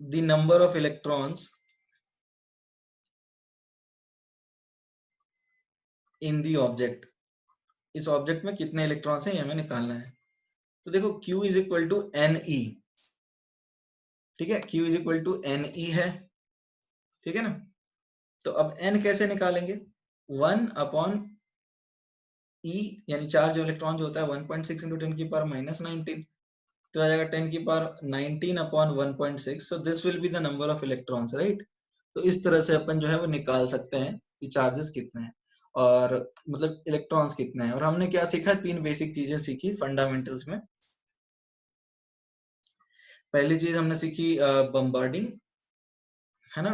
the number of electrons in the object. इस ऑब्जेक्ट में कितने इलेक्ट्रॉन्स हैं ये हमें निकालना है। तो देखो Q is equal to N E, ठीक है, Q is equal to N E है, ठीक है ना। तो अब n कैसे निकालेंगे, 1 अपॉन ई, यानी चार्ज इलेक्ट्रॉन जो होता है 1.6 इंटू 10 की पावर माइनस 19, तो आ जाएगा 10 की power 19 upon 1.6। So this will be the number of electrons, right. तो इस तरह से अपन जो है वो निकाल सकते हैं कि चार्जेस कितने हैं और मतलब इलेक्ट्रॉन्स कितने हैं। और हमने क्या सीखा, 3 बेसिक चीजें सीखी फंडामेंटल्स में। पहली चीज हमने सीखी बम्बार्डिंग, है ना।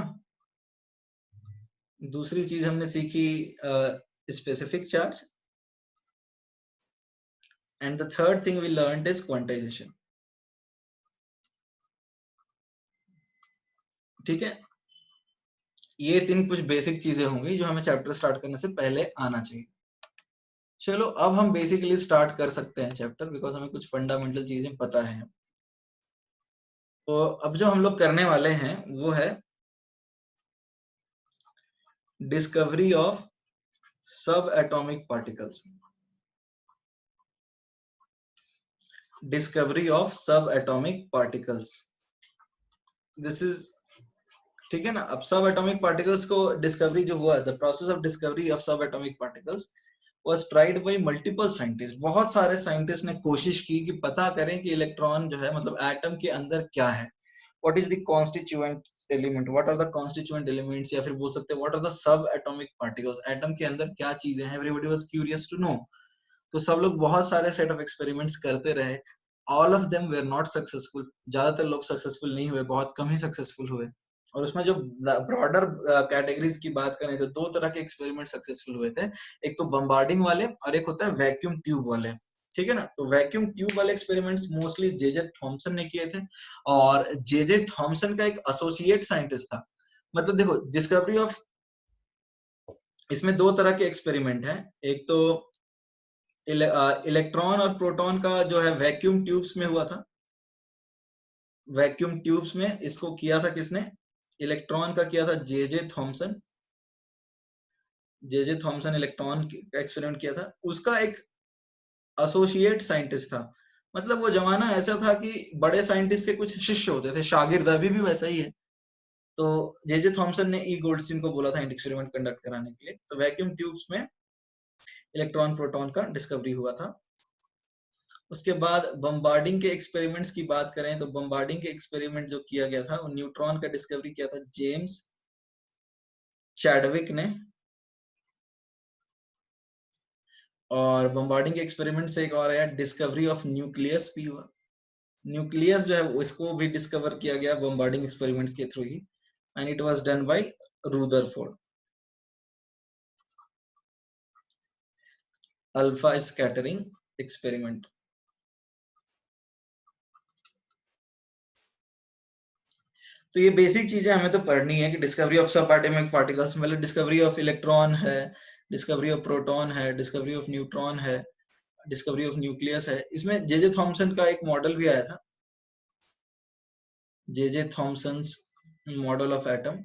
दूसरी चीज हमने सीखी specific charge, and the third thing we learned is quantization, ठीक है। ये 3 कुछ बेसिक चीजें होंगी जो हमें चैप्टर स्टार्ट करने से पहले आना चाहिए। चलो अब हम बेसिकली स्टार्ट कर सकते हैं चैप्टर, बिकॉज हमें कुछ फंडामेंटल चीजें पता है। तो अब जो हम लोग करने वाले हैं वो है discovery of subatomic particles. Discovery of subatomic particles, this is, ठीक है ना। अब सब एटॉमिक पार्टिकल्स को डिस्कवरी जो हुआ, the process of discovery of subatomic particles was tried by multiple scientist. बहुत सारे साइंटिस्ट ने कोशिश की कि पता करें कि इलेक्ट्रॉन जो है मतलब एटम के अंदर क्या है, what is the constituent element, what are the constituent elements, या फिर बोल सकते हैं what are the subatomic particles, atom के अंदर क्या चीजें हैं। Everybody was curious to know. तो सब लोग बहुत सारे सेट ऑफ एक्सपेरिमेंट्स करते रहे। All of them were not successful. ज्यादातर लोग सक्सेसफुल नहीं हुए, बहुत कम ही सक्सेसफुल हुए। और उसमें जो ब्रॉडर कैटेगरीज की बात करें तो 2 तरह के एक्सपेरिमेंट सक्सेसफुल हुए थे। एक तो बम्बार्डिंग वाले और एक होता है वैक्यूम ट्यूब वाले, ठीक है ना। तो वैक्यूम ट्यूब वाले एक्सपेरिमेंट्स मोस्टली जे थॉमसन ने किए थे। और जे थॉमसन का एक एसोसिएट साइंटिस्ट था। मतलब देखो डिस्कवरी ऑफ, इसमें 2 तरह के एक्सपेरिमेंट हैं। एक तो इलेक्ट्रॉन और प्रोटॉन का जो है वैक्यूम ट्यूब्स में हुआ था। वैक्यूम ट्यूब्स में इसको किया था किसने, इलेक्ट्रॉन का किया था J Thomson. J Thomson electron का एक्सपेरिमेंट किया था। उसका एक एसोसिएट साइंटिस्ट था। मतलब वो जमाना ऐसा था कि बड़े साइंटिस्ट के कुछ शिष्य होते थे, शागिर्द, अभी भी वैसा ही है। तो जे थॉमसन ने ई गोल्डस्टीन को बोला था एक्सपेरिमेंट कंडक्ट कराने के लिए। तो वैक्यूम ट्यूब्स में इलेक्ट्रॉन प्रोटॉन का डिस्कवरी हुआ था। उसके बाद बम्बार्डिंग के एक्सपेरिमेंट्स की बात करें तो बम्बार्डिंग के एक्सपेरिमेंट जो किया गया था वो न्यूट्रॉन का डिस्कवरी किया था जेम्स चैडविक ने। और बम्बार्डिंग के एक्सपेरिमेंट से एक और आया डिस्कवरी ऑफ न्यूक्लियस भी हुआ। न्यूक्लियस जो है उसको भी डिस्कवर किया गया बम्बार्डिंग एक्सपेरिमेंट्स के थ्रू ही, and it was done by Rutherford. Alpha scattering experiment. तो ये बेसिक चीजें हमें तो पढ़नी है कि discovery of subatomic particles, मतलब डिस्कवरी ऑफ इलेक्ट्रॉन है, डिस्कवरी ऑफ प्रोटॉन है, डिस्कवरी ऑफ न्यूट्रॉन है, डिस्कवरी ऑफ न्यूक्लियस है। इसमें जे थॉमसन का एक मॉडल भी आया था, जे थॉमसन्स मॉडल ऑफ एटम,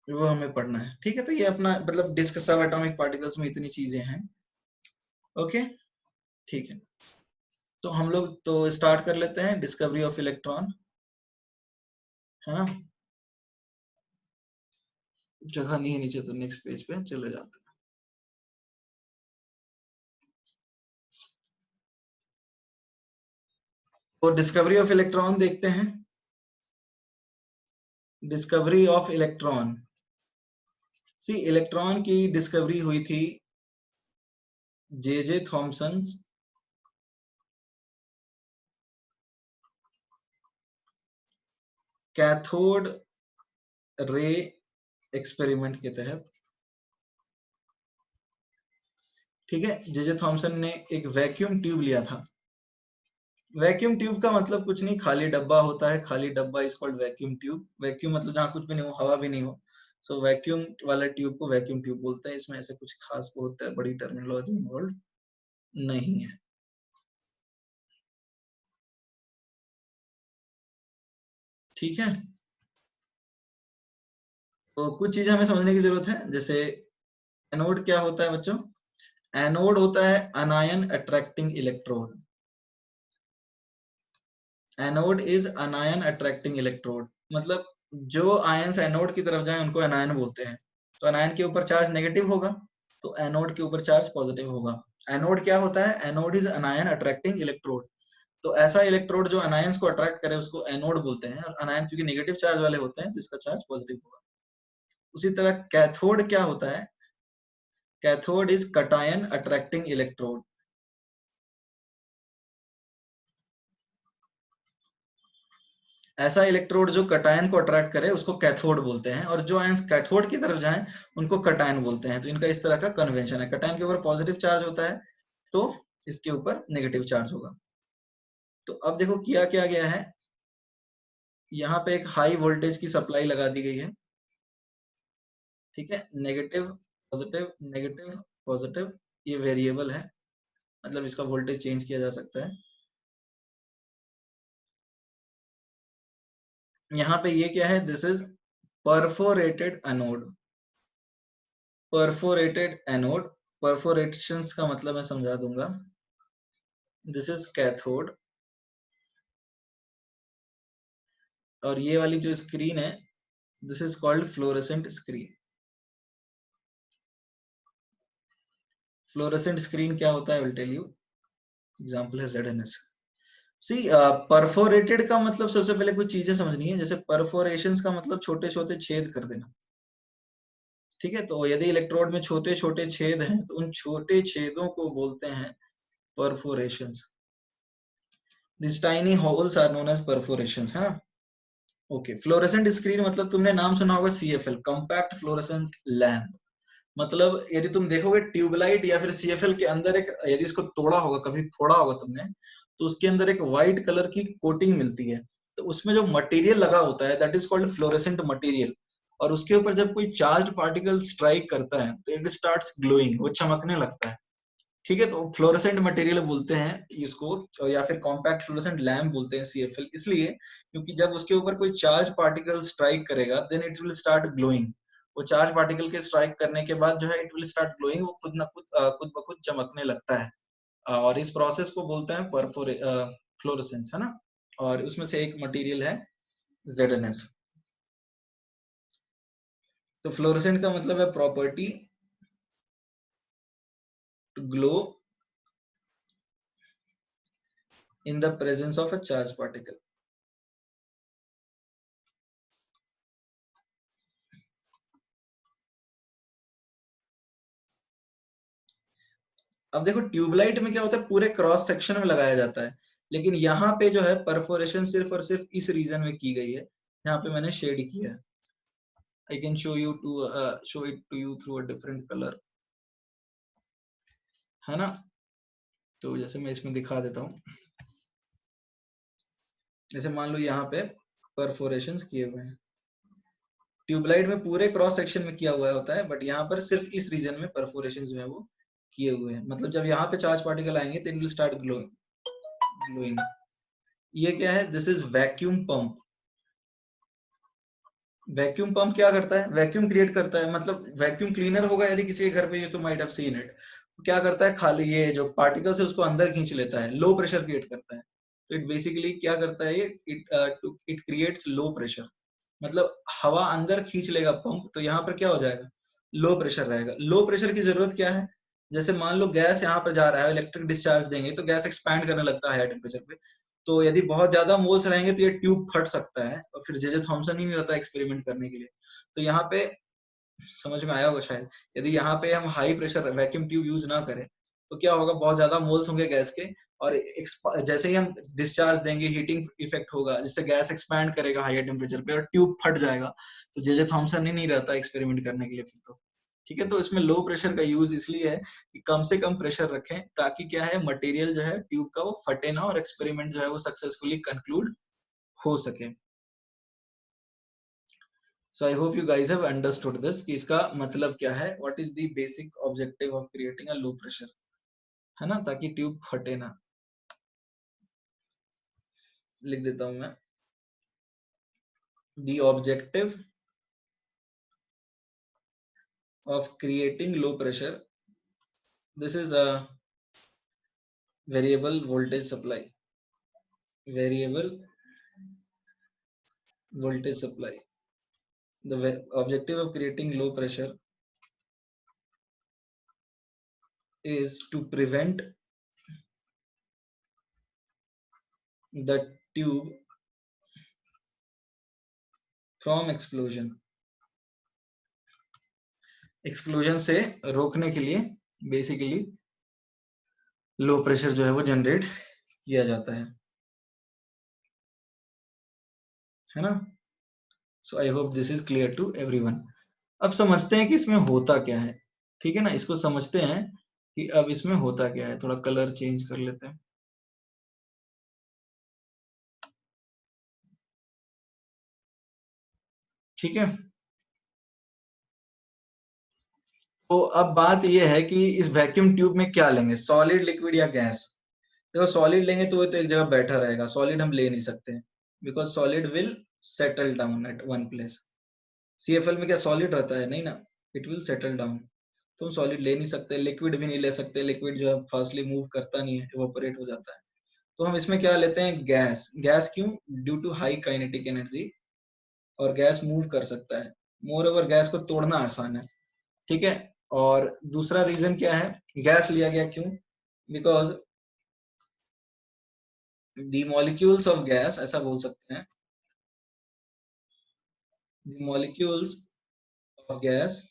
वो हमें पढ़ना है, ठीक है। तो ये अपना मतलब डिस्क सब एटॉमिक पार्टिकल्स में इतनी चीजें हैं, ओके, ठीक है। तो हम लोग तो स्टार्ट कर लेते हैं डिस्कवरी ऑफ इलेक्ट्रॉन, है ना। जगह नहीं है नीचे तो नेक्स्ट पेज पे चले जाते हैं। तो डिस्कवरी ऑफ इलेक्ट्रॉन देखते हैं। Discovery of electron, see electron की डिस्कवरी हुई थी J Thomson cathode ray experiment के तहत। ठीक है, जे थॉमसन ने एक वैक्यूम ट्यूब लिया था। वैक्यूम ट्यूब का मतलब कुछ नहीं, खाली डब्बा होता है, खाली डब्बा is called vacuum tube. Vacuum मतलब जहाँ कुछ भी नहीं हो, हवा भी नहीं हो। सो वैक्यूम वाला ट्यूब को वैक्यूम ट्यूब बोलते हैं। इसमें ऐसे कुछ खास होता है, बड़ी टर्मिनोलॉजी इन्वॉल्व नहीं है। ठीक है, तो कुछ चीजें हमें समझने की जरूरत है। जैसे एनोड क्या होता है बच्चों? एनोड होता है अनायन attracting electrode. Anode is अनायन attracting electrode, मतलब जो आयंस एनोड की तरफ जाए उनको एनायन बोलते हैं। तो अनायन के ऊपर चार्ज नेगेटिव होगा, तो एनोड के ऊपर चार्ज पॉजिटिव होगा। एनोड क्या होता है? Anode is अनायन attracting electrode. तो ऐसा इलेक्ट्रोड जो अनायंस को अट्रैक्ट करे उसको एनोड बोलते हैं, और अनायन क्योंकि नेगेटिव चार्ज वाले होते हैं तो इसका चार्ज पॉजिटिव होगा। उसी तरह कैथोड क्या होता है? Cathode is cation attracting electrode. ऐसा इलेक्ट्रोड जो कटायन को अट्रैक्ट करे उसको कैथोड बोलते हैं, और जो आयंस कैथोड की तरफ जाएं उनको कटायन बोलते हैं। तो इनका इस तरह का कन्वेंशन है, कटायन के ऊपर पॉजिटिव चार्ज होता है तो इसके ऊपर नेगेटिव चार्ज होगा। तो अब देखो किया क्या गया है, यहाँ पे एक हाई वोल्टेज की सप्लाई लगा दी गई है। ठीक है, नेगेटिव पॉजिटिव नेगेटिव पॉजिटिव, ये वेरिएबल है, मतलब इसका वोल्टेज चेंज किया जा सकता है। यहाँ पे ये क्या है? This is perforated anode. Perforated anode, perforations का मतलब मैं समझा दूंगा। दिस इज कैथोड, और ये वाली जो स्क्रीन है this is called fluorescent screen. Fluorescent screen क्या होता है? Will tell you. एग्जांपल है ZNS। सी परफोरेटेड का मतलब सबसे पहले कुछ चीजें समझनी है। जैसे परफोरेशंस का मतलब छोटे छोटे छेद कर देना। ठीक है, तो यदि इलेक्ट्रोड में छोटे छोटे छेद हैं तो उन छोटे छेदों को बोलते हैं perforations. This tiny holes are known as perforations, है ना। ओके, फ्लोरेसेंट स्क्रीन मतलब तुमने नाम सुना होगा CFL, कॉम्पैक्ट फ्लोरेसेंट लैम्प। मतलब यदि तुम देखोगे ट्यूबलाइट या फिर CFL के अंदर एक, यदि इसको तोड़ा होगा, कभी फोड़ा होगा तुमने, तो उसके अंदर एक व्हाइट कलर की कोटिंग मिलती है। तो उसमें जो मटेरियल लगा होता है that is called fluorescent material. और उसके ऊपर जब कोई चार्ज पार्टिकल स्ट्राइक करता है तो इट स्टार्ट्स ग्लोइंग, वो चमकने लगता है। ठीक है, तो फ्लोरेसेंट मटेरियल बोलते हैं इसको, या फिर कॉम्पैक्ट फ्लोरेसेंट लैम्प बोलते हैं CFL, इसलिए क्योंकि जब उसके ऊपर कोई चार्ज पार्टिकल स्ट्राइक करेगा then it will start glowing. वो चार्ज पार्टिकल के स्ट्राइक करने के बाद जो है इट विल स्टार्ट ग्लोइंग, वो खुद न खुद खुद ब खुद चमकने लगता है। और इस प्रोसेस को बोलते हैं फ्लोरेसेंस, है ना। और उसमें से एक मटेरियल है ZNS। तो फ्लोरेसेंट का मतलब है property to glow in the presence of a charge particle. अब देखो ट्यूबलाइट में क्या होता है, पूरे क्रॉस सेक्शन में लगाया जाता है, लेकिन यहाँ पे जो है परफोरेशन सिर्फ और सिर्फ इस रीजन में की गई है। यहाँ पे मैंने शेड किया है। I can show it to you through a different colour, है ना। तो जैसे मैं इसमें दिखा देता हूँ, जैसे मान लो यहाँ पे परफोरेशन किए हुए हैं। ट्यूबलाइट में पूरे क्रॉस सेक्शन में किया हुआ होता है, बट यहाँ पर सिर्फ इस रीजन में परफोरेशन जो है वो किए हुए हैं। मतलब जब यहाँ पे चार्ज पार्टिकल आएंगे तो इट विल स्टार्ट ग्लोइंग। ये क्या है? This is vacuum pump. Vacuum pump क्या करता है? वैक्यूम क्रिएट करता है, मतलब वैक्यूम क्लीनर होगा यदि किसी के घर पे, ये तो माइट हैव सीन इट। क्या करता है, खाली ये जो पार्टिकल्स है उसको अंदर खींच लेता है, लो प्रेशर क्रिएट करता है। तो इट बेसिकली क्या करता है, ये इट क्रिएट्स लो प्रेशर, मतलब हवा अंदर खींच लेगा पंप, तो यहाँ पर क्या हो जाएगा, लो प्रेशर रहेगा। लो प्रेशर की जरूरत क्या है, जैसे मान लो गैस यहाँ पर जा रहा है, इलेक्ट्रिक डिस्चार्ज देंगे तो गैस एक्सपैंड करने लगता है हाई टेम्परेचर पे। तो यदि बहुत ज्यादा मोल्स रहेंगे तो ये ट्यूब फट सकता है, और फिर जे थॉमसन ही नहीं रहता एक्सपेरिमेंट करने के लिए। तो यहाँ पे समझ में आया होगा शायद, यदि यहाँ पे हम high pressure vacuum tube use ना करें तो क्या होगा, बहुत ज्यादा मोल्स होंगे गैस के, और जैसे ही हम डिस्चार्ज देंगे हीटिंग इफेक्ट होगा, जिससे गैस एक्सपैंड करेगा हाई टेम्परेचर पे और ट्यूब फट जाएगा। तो जे थॉमसन ही नहीं रहता एक्सपेरिमेंट करने के लिए फिर तो। ठीक है, तो इसमें लो प्रेशर का यूज इसलिए है कि कम से कम प्रेशर रखें, ताकि क्या है, मटेरियल जो है ट्यूब का वो फटे ना, और एक्सपेरिमेंट जो है वो सक्सेसफुली कंक्लूड हो सके। So I hope you guys have understood this कि इसका मतलब क्या है, what is the basic objective of creating a low pressure, है ना, ताकि ट्यूब फटे ना। लिख देता हूं मैं, the objective of creating low pressure, this is a variable voltage supply, variable voltage supply. The objective of creating low pressure is to prevent the tube from explosion, explosion से रोकने के लिए बेसिकली लो प्रेशर जो है वो generate किया जाता है ना। So I hope this is clear to everyone. अब समझते हैं कि इसमें होता क्या है, ठीक है ना, इसको समझते हैं कि अब इसमें होता क्या है। थोड़ा कलर चेंज कर लेते हैं, ठीक है। तो अब बात यह है कि इस वैक्यूम ट्यूब में क्या लेंगे, सॉलिड, लिक्विड या गैस। देखो सॉलिड लेंगे तो वो तो एक जगह बैठा रहेगा, सॉलिड हम ले नहीं सकते, because solid will settle down at one place. CFL में क्या सॉलिड रहता है, नहीं ना, इट विल सेटल डाउन। तो हम सॉलिड ले नहीं सकते, लिक्विड भी नहीं ले सकते, लिक्विड जो है फास्टली मूव करता नहीं है, इवोपरेट हो जाता है। तो हम इसमें क्या लेते हैं, गैस। गैस क्यों, due to high kinetic energy, और गैस मूव कर सकता है। मोर ओवर गैस को तोड़ना आसान है, ठीक है। और दूसरा रीजन क्या है, गैस लिया गया क्यों, because the molecules of gas, ऐसा बोल सकते हैं, the molecules of gas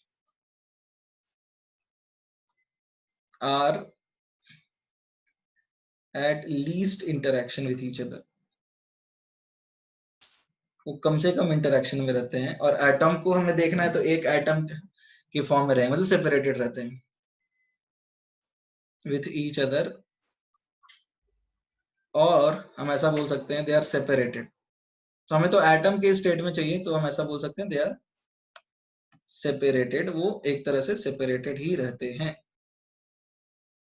are at least interaction with each other. वो कम से कम इंटरेक्शन में रहते हैं, और एटम को हमें देखना है तो एक एटम के फॉर्म में रहेंगे, मतलब सेपरेटेड रहते हैं विथ ईच अदर, और हम ऐसा बोल सकते हैं दे आर सेपरेटेड। तो हमें तो एटम के स्टेट में चाहिए, तो हम ऐसा बोल सकते हैं दे आर सेपरेटेड, वो एक तरह से सेपरेटेड ही रहते हैं।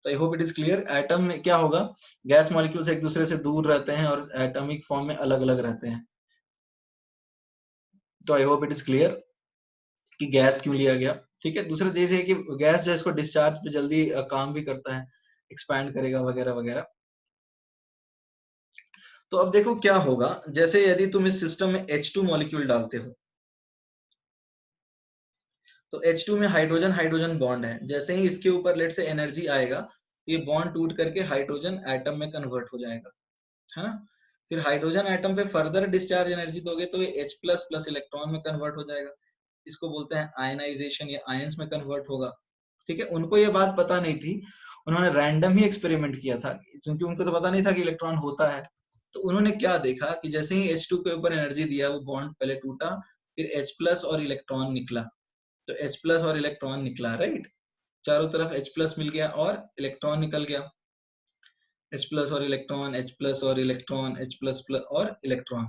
तो I hope it is clear. Atom में क्या होगा, गैस मॉलिक्यूल्स एक दूसरे से दूर रहते हैं और एटॉमिक फॉर्म में अलग अलग रहते हैं। तो I hope it is clear कि गैस क्यों लिया गया, ठीक है। दूसरा चीज है कि गैस जो है इसको डिस्चार्ज पे जल्दी काम भी करता है, एक्सपैंड करेगा वगैरह वगैरह। तो अब देखो क्या होगा, जैसे यदि तुम इस सिस्टम में H2 मॉलिक्यूल डालते हो, तो H2 में हाइड्रोजन हाइड्रोजन बॉन्ड है, जैसे ही इसके ऊपर लेट से एनर्जी आएगा तो ये बॉन्ड टूट करके हाइड्रोजन एटम में कन्वर्ट हो जाएगा, है ना। फिर हाइड्रोजन एटम पे फर्दर डिस्चार्ज एनर्जी दोगे तो ये H प्लस प्लस इलेक्ट्रॉन में कन्वर्ट हो जाएगा, इसको बोलते हैं आयनाइजेशन, या आयंस में कन्वर्ट होगा, ठीक है। उनको ये बात पता नहीं थी, उन्होंने रैंडम ही एक्सपेरिमेंट किया था, क्योंकि उनको तो पता नहीं था कि इलेक्ट्रॉन होता है। तो उन्होंने क्या देखा कि जैसे ही H2 के ऊपर एनर्जी दिया, वो बॉन्ड पहले टूटा, फिर H प्लस और इलेक्ट्रॉन निकला, तो H प्लस और इलेक्ट्रॉन निकला, राइट। चारों तरफ H प्लस मिल गया और इलेक्ट्रॉन निकल गया, H प्लस और इलेक्ट्रॉन, H प्लस और इलेक्ट्रॉन, H प्लस प्लस और इलेक्ट्रॉन।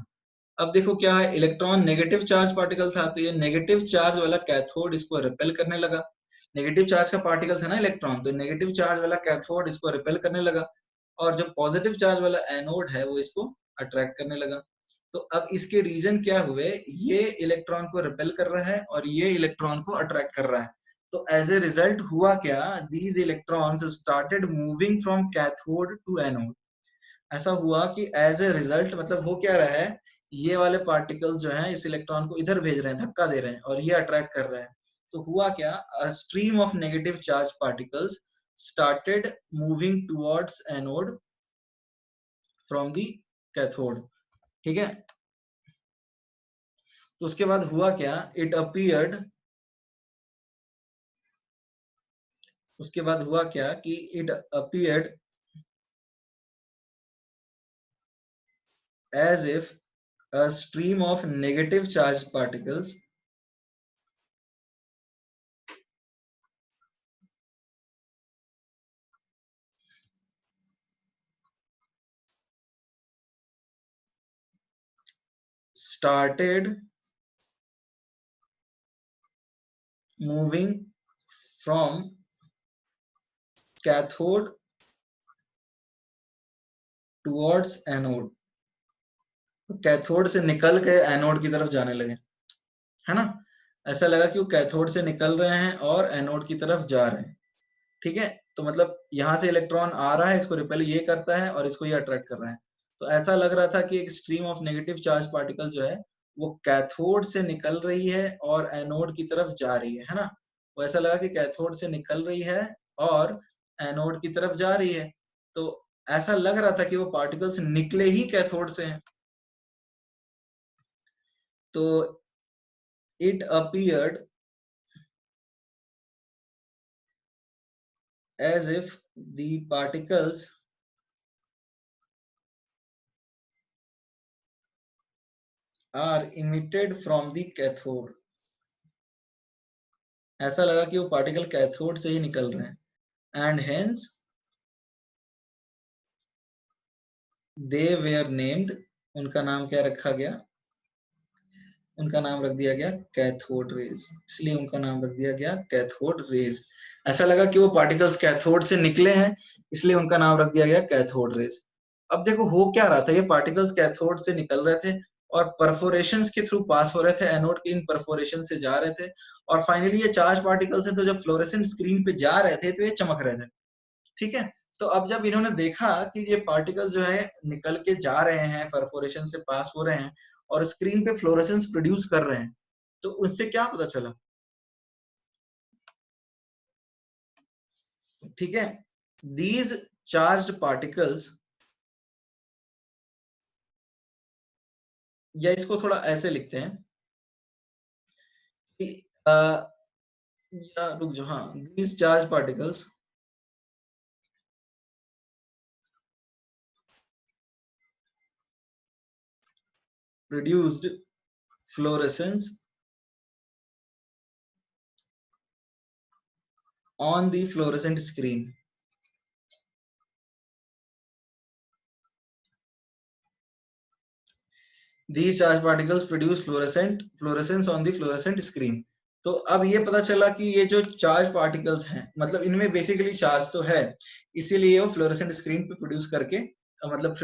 अब देखो क्या है, इलेक्ट्रॉन नेगेटिव चार्ज पार्टिकल था, तो ये नेगेटिव चार्ज वाला कैथोड इसको रिपेल करने लगा। नेगेटिव चार्ज का पार्टिकल है ना इलेक्ट्रॉन, तो नेगेटिव चार्ज वाला कैथोड इसको रिपेल करने लगा, और जो पॉजिटिव चार्ज वाला एनोड है वो इसको अट्रैक्ट करने लगा। तो अब इसके रीजन क्या हुए, ये इलेक्ट्रॉन को रिपेल कर रहा है और ये इलेक्ट्रॉन को अट्रैक्ट कर रहा है। तो एज ए रिजल्ट हुआ क्या, these electrons started moving from cathode to anode. ऐसा हुआ कि एज ए रिजल्ट मतलब हो क्या रहा है, ये वाले पार्टिकल जो हैं इस इलेक्ट्रॉन को इधर भेज रहे हैं, धक्का दे रहे हैं, और ये अट्रैक्ट कर रहे हैं। तो हुआ क्या, a stream of negative charge particles started moving towards anode from the cathode. ठीक है, तो उसके बाद हुआ क्या, इट अपीयर्ड, उसके बाद हुआ क्या कि it appeared as if a stream of negative charged particles started moving from cathode towards anode। Cathode से निकल के एनोड की तरफ जाने लगे, है ना। ऐसा लगा कि वो कैथोड से निकल रहे हैं और एनोड की तरफ जा रहे हैं। ठीक है, तो मतलब यहाँ से इलेक्ट्रॉन आ रहा है, इसको रिपेल ये करता है और इसको ये अट्रैक्ट कर रहा है। तो ऐसा लग रहा था कि एक stream of negative charge particle जो है वो कैथोड से निकल रही है और एनोड की तरफ जा रही है ना। वो ऐसा लगा कि कैथोड से निकल रही है और एनोड की तरफ जा रही है। तो ऐसा लग रहा था कि वो पार्टिकल्स निकले ही कैथोड से हैं। तो it appeared as if the particles are emitted from the cathode। ऐसा लगा कि वो पार्टिकल कैथोड से ही निकल रहे हैं। And hence they were named, उनका नाम क्या रखा गया, उनका नाम रख दिया गया कैथोड रेज। इसलिए उनका नाम रख दिया गया कैथोड रेज। ऐसा लगा कि वो पार्टिकल्स कैथोड से निकले हैं, इसलिए उनका नाम रख दिया गया कैथोड रेज। अब देखो हो क्या रहा था, ये पार्टिकल्स कैथोड से निकल रहे थे और परफोरेशन के थ्रू पास हो रहे थे, एनोड के इन परफोरेशन से जा रहे थे, और फाइनली ये चार्ज पार्टिकल्स हैं तो जब फ्लोरेसेंट स्क्रीन पे जा रहे थे तो ये चमक रहे थे। ठीक है, तो अब जब इन्होंने देखा कि ये पार्टिकल्स जो है निकल के जा रहे हैं, परफोरेशन से पास हो रहे हैं और स्क्रीन पे फ्लोरेसेंस प्रोड्यूस कर रहे हैं, तो उससे क्या पता चला। ठीक है, दीज चार्ज्ड पार्टिकल्स, या इसको थोड़ा ऐसे लिखते हैं कि या रुक जाओ, हाँ, these charge particles produced fluorescence on the fluorescent screen। These charged particles produce fluorescence on the fluorescent screen। तो अब ये पता चला कि ये जो चार्ज पार्टिकल्स हैं मतलब इनमें बेसिकली चार्ज तो है, इसीलिए वो फ्लोरेसेंट स्क्रीन पे प्रोड्यूस करके मतलब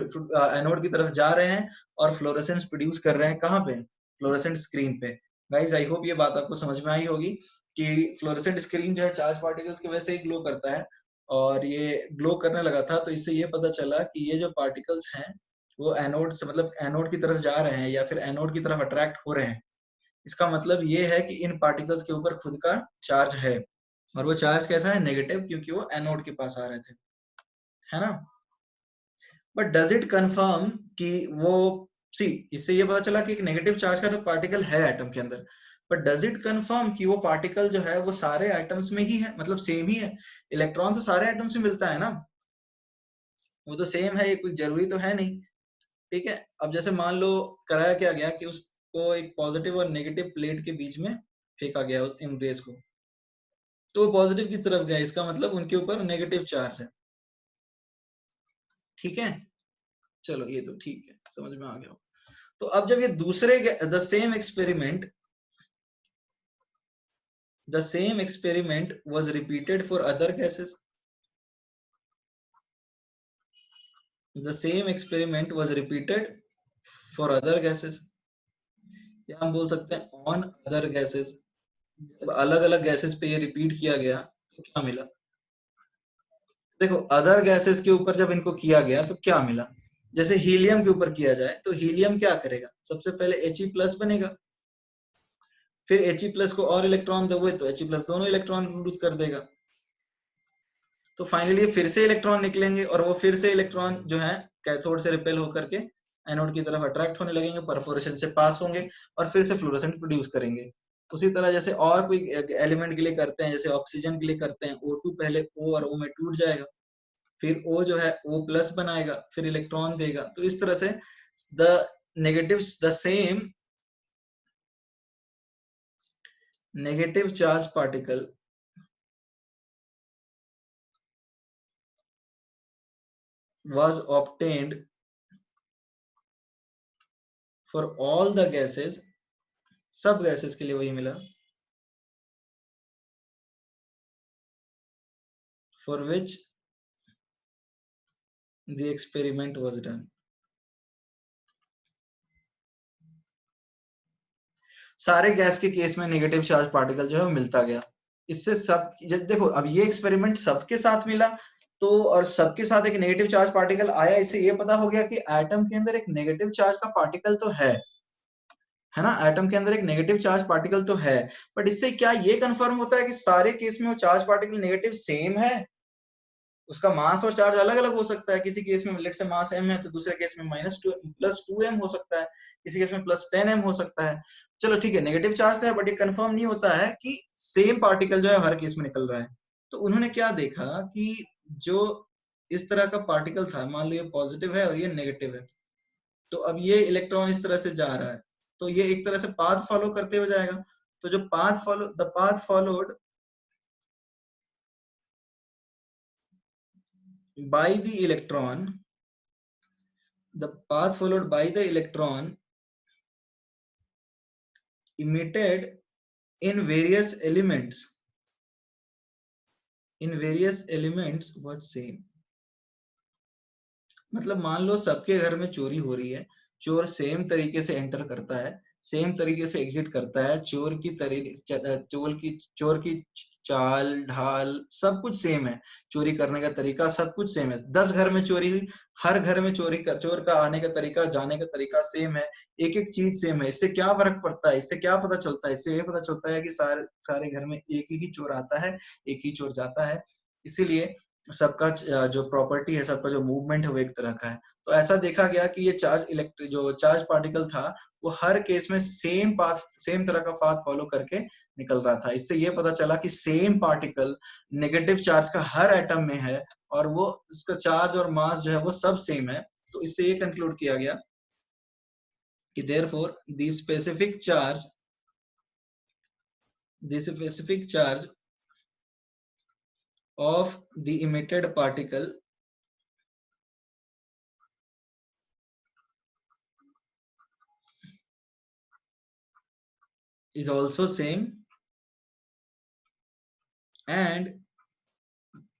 एनोड की तरफ जा रहे हैं और फ्लोरेसेंस प्रोड्यूस कर रहे हैं। कहाँ पे, फ्लोरेसेंट स्क्रीन पे। गाइस आई होप ये बात आपको समझ में आई होगी कि फ्लोरेसेंट स्क्रीन जो है चार्ज पार्टिकल्स की वजह से ही ग्लो करता है, और ये ग्लो करने लगा था तो इससे ये पता चला कि ये जो पार्टिकल्स हैं वो एनोड से मतलब एनोड की तरफ जा रहे हैं या फिर एनोड की तरफ अट्रैक्ट हो रहे हैं। इसका मतलब ये है कि इन पार्टिकल्स के ऊपर खुद का चार्ज है, और वो चार्ज कैसा है, नेगेटिव, क्योंकि वो एनोड के पास आ रहे थे, है ना। बट डज इट कंफर्म कि वो, सी, इससे ये पता चला कि एक नेगेटिव चार्ज का तो पार्टिकल है एटम के अंदर, बट डज इट कंफर्म कि वो पार्टिकल जो है वो सारे एटम्स में ही है, मतलब सेम ही है। इलेक्ट्रॉन तो सारे एटम्स में मिलता है ना, वो तो सेम है, ये कोई जरूरी तो है नहीं। ठीक है, अब जैसे मान लो कराया क्या गया कि उसको एक पॉजिटिव और नेगेटिव प्लेट के बीच में फेंका गया उस इन रेज को, तो वो पॉजिटिव की तरफ गया, इसका मतलब उनके ऊपर नेगेटिव चार्ज है। ठीक है, चलो ये तो ठीक है, समझ में आ गया। तो अब जब ये दूसरे the same experiment was repeated for other gases, the same experiment was repeated for other gases, या हम बोल सकते हैं ऑन अदर गैसेस। जब अलग अलग गैसेस पे ये रिपीट किया गया तो क्या मिला? देखो अदर गैसेस के ऊपर जब इनको किया गया तो क्या मिला? जैसे हीलियम के ऊपर किया जाए तो हीलियम क्या करेगा? सबसे पहले He+ बनेगा, फिर He+ को और इलेक्ट्रॉन दोगे तो He+ दोनों इलेक्ट्रॉन प्रोड्यूस कर देगा, तो फाइनली फिर से इलेक्ट्रॉन निकलेंगे और वो फिर से इलेक्ट्रॉन जो है कैथोड से रिपेल होकर के एनोड की तरफ अट्रैक्ट होने लगेंगे, परफोरेशन से पास होंगे और फिर से फ्लोरोसेंट प्रोड्यूस करेंगे। उसी तरह जैसे और कोई एलिमेंट के लिए करते हैं, जैसे ऑक्सीजन के लिए करते हैं, O2 पहले O और O में टूट जाएगा, फिर O जो है O+ बनाएगा, फिर इलेक्ट्रॉन देगा। तो इस तरह से the negatives the same negative charge particle was obtained for all the gases, सब गैसेस के लिए वही मिला, for which the experiment was done। सारे गैस के केस में नेगेटिव चार्ज पार्टिकल जो है वो मिलता गया। इससे सब देखो अब ये एक्सपेरिमेंट सबके साथ मिला तो, और सबके साथ एक नेगेटिव चार्ज पार्टिकल आया, इससे ये पता हो गया कि एटम के अंदर एक नेगेटिव चार्ज का पार्टिकल तो है ना, एटम के अंदर एक नेगेटिव चार्ज पार्टिकल तो है। बट इससे क्या ये कंफर्म होता है कि सारे केस में वो चार्ज पार्टिकल नेगेटिव सेम है? उसका मास और चार्ज अलग अलग हो सकता है। किसी केस में लेट से मास m है तो दूसरे केस में -2+2m हो सकता है, किसी केस में +10m हो सकता है। चलो ठीक है, नेगेटिव चार्ज तो है बट ये कंफर्म नहीं होता है कि सेम पार्टिकल जो है हर केस में निकल रहा है। तो उन्होंने क्या देखा कि जो इस तरह का पार्टिकल था, मान लो ये पॉजिटिव है और ये नेगेटिव है, तो अब ये इलेक्ट्रॉन इस तरह से जा रहा है तो ये एक तरह से पाथ फॉलो करते हुए जाएगा। तो जो the path followed by the electron, the path followed by the electron emitted in various elements was same। मतलब मान लो सबके घर में चोरी हो रही है, चोर सेम तरीके से एंटर करता है, सेम तरीके से एग्जिट करता है, चोर की चाल ढाल सब कुछ सेम है, चोरी करने का तरीका सब कुछ सेम है। 10 घर में चोरी हुई, हर घर में चोर का आने का तरीका, जाने का तरीका सेम है, एक एक चीज सेम है। इससे क्या फर्क पड़ता है? इससे क्या पता चलता है? इससे ये पता चलता है कि सारे घर में एक ही चोर आता है, एक ही चोर जाता है, इसीलिए सबका जो प्रॉपर्टी है, सबका जो मूवमेंट है वो एक तरह का है। तो ऐसा देखा गया कि ये जो चार्ज पार्टिकल था वो हर केस में सेम तरह का पाथ फॉलो करके निकल रहा था। इससे ये पता चला कि सेम पार्टिकल नेगेटिव चार्ज का हर एटम में है और वो उसका चार्ज और मास जो है वो सब सेम है। तो इससे ये कंक्लूड किया गया कि therefore the specific charge of the emitted particle is also same, and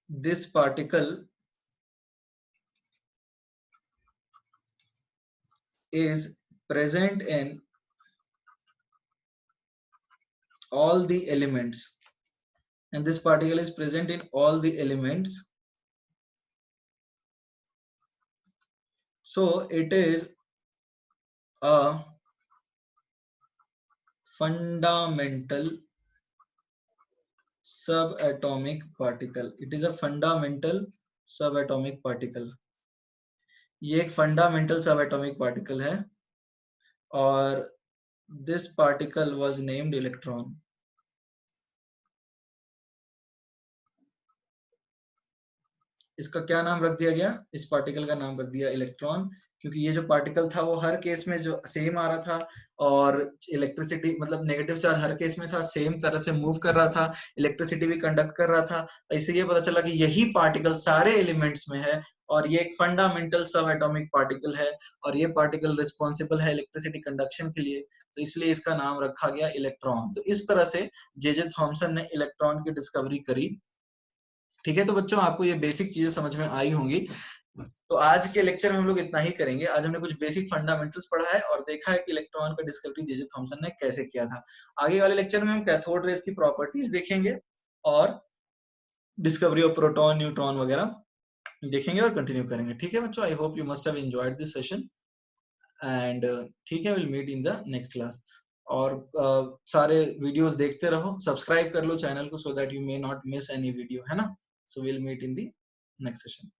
this particle is present in all the elements, and this particle is present in all the elements, so it is a fundamental subatomic particle। it is a fundamental subatomic particle। ये एक fundamental subatomic particle है और this particle was named electron। इसका क्या नाम रख दिया गया? इस पार्टिकल का नाम रख दिया इलेक्ट्रॉन, क्योंकि ये जो पार्टिकल था वो हर केस में जो सेम आ रहा था और इलेक्ट्रिसिटी मतलब नेगेटिव चार्ज हर केस में था, सेम तरह से मूव कर रहा था, इलेक्ट्रिसिटी भी कंडक्ट कर रहा था। इससे ये पता चला कि यही पार्टिकल सारे एलिमेंट्स में है और ये एक फंडामेंटल सब एटॉमिक पार्टिकल है और ये पार्टिकल रिस्पॉन्सिबल है इलेक्ट्रिसिटी कंडक्शन के लिए, तो इसलिए इसका नाम रखा गया इलेक्ट्रॉन। तो इस तरह से जे थॉमसन ने इलेक्ट्रॉन की डिस्कवरी करी। ठीक है, तो बच्चों आपको ये बेसिक चीजें समझ में आई होंगी। तो आज के लेक्चर में हम लोग इतना ही करेंगे। आज हमने कुछ बेसिक फंडामेंटल्स पढ़ा है और देखा है कि इलेक्ट्रॉन का डिस्कवरी जे जे थॉमसन ने कैसे किया था। आगे वाले लेक्चर में हम कैथोड रेज की प्रॉपर्टीज देखेंगे और डिस्कवरी ऑफ प्रोटॉन, न्यूट्रॉन वगैरह देखेंगे और कंटिन्यू करेंगे। ठीक है बच्चों, I hope you must have enjoyed this session and ठीक है, will meet in the next class. और सारे वीडियोस देखते रहो, सब्सक्राइब कर लो चैनल को so that you may not miss any video, है ना। So will meet in the next session.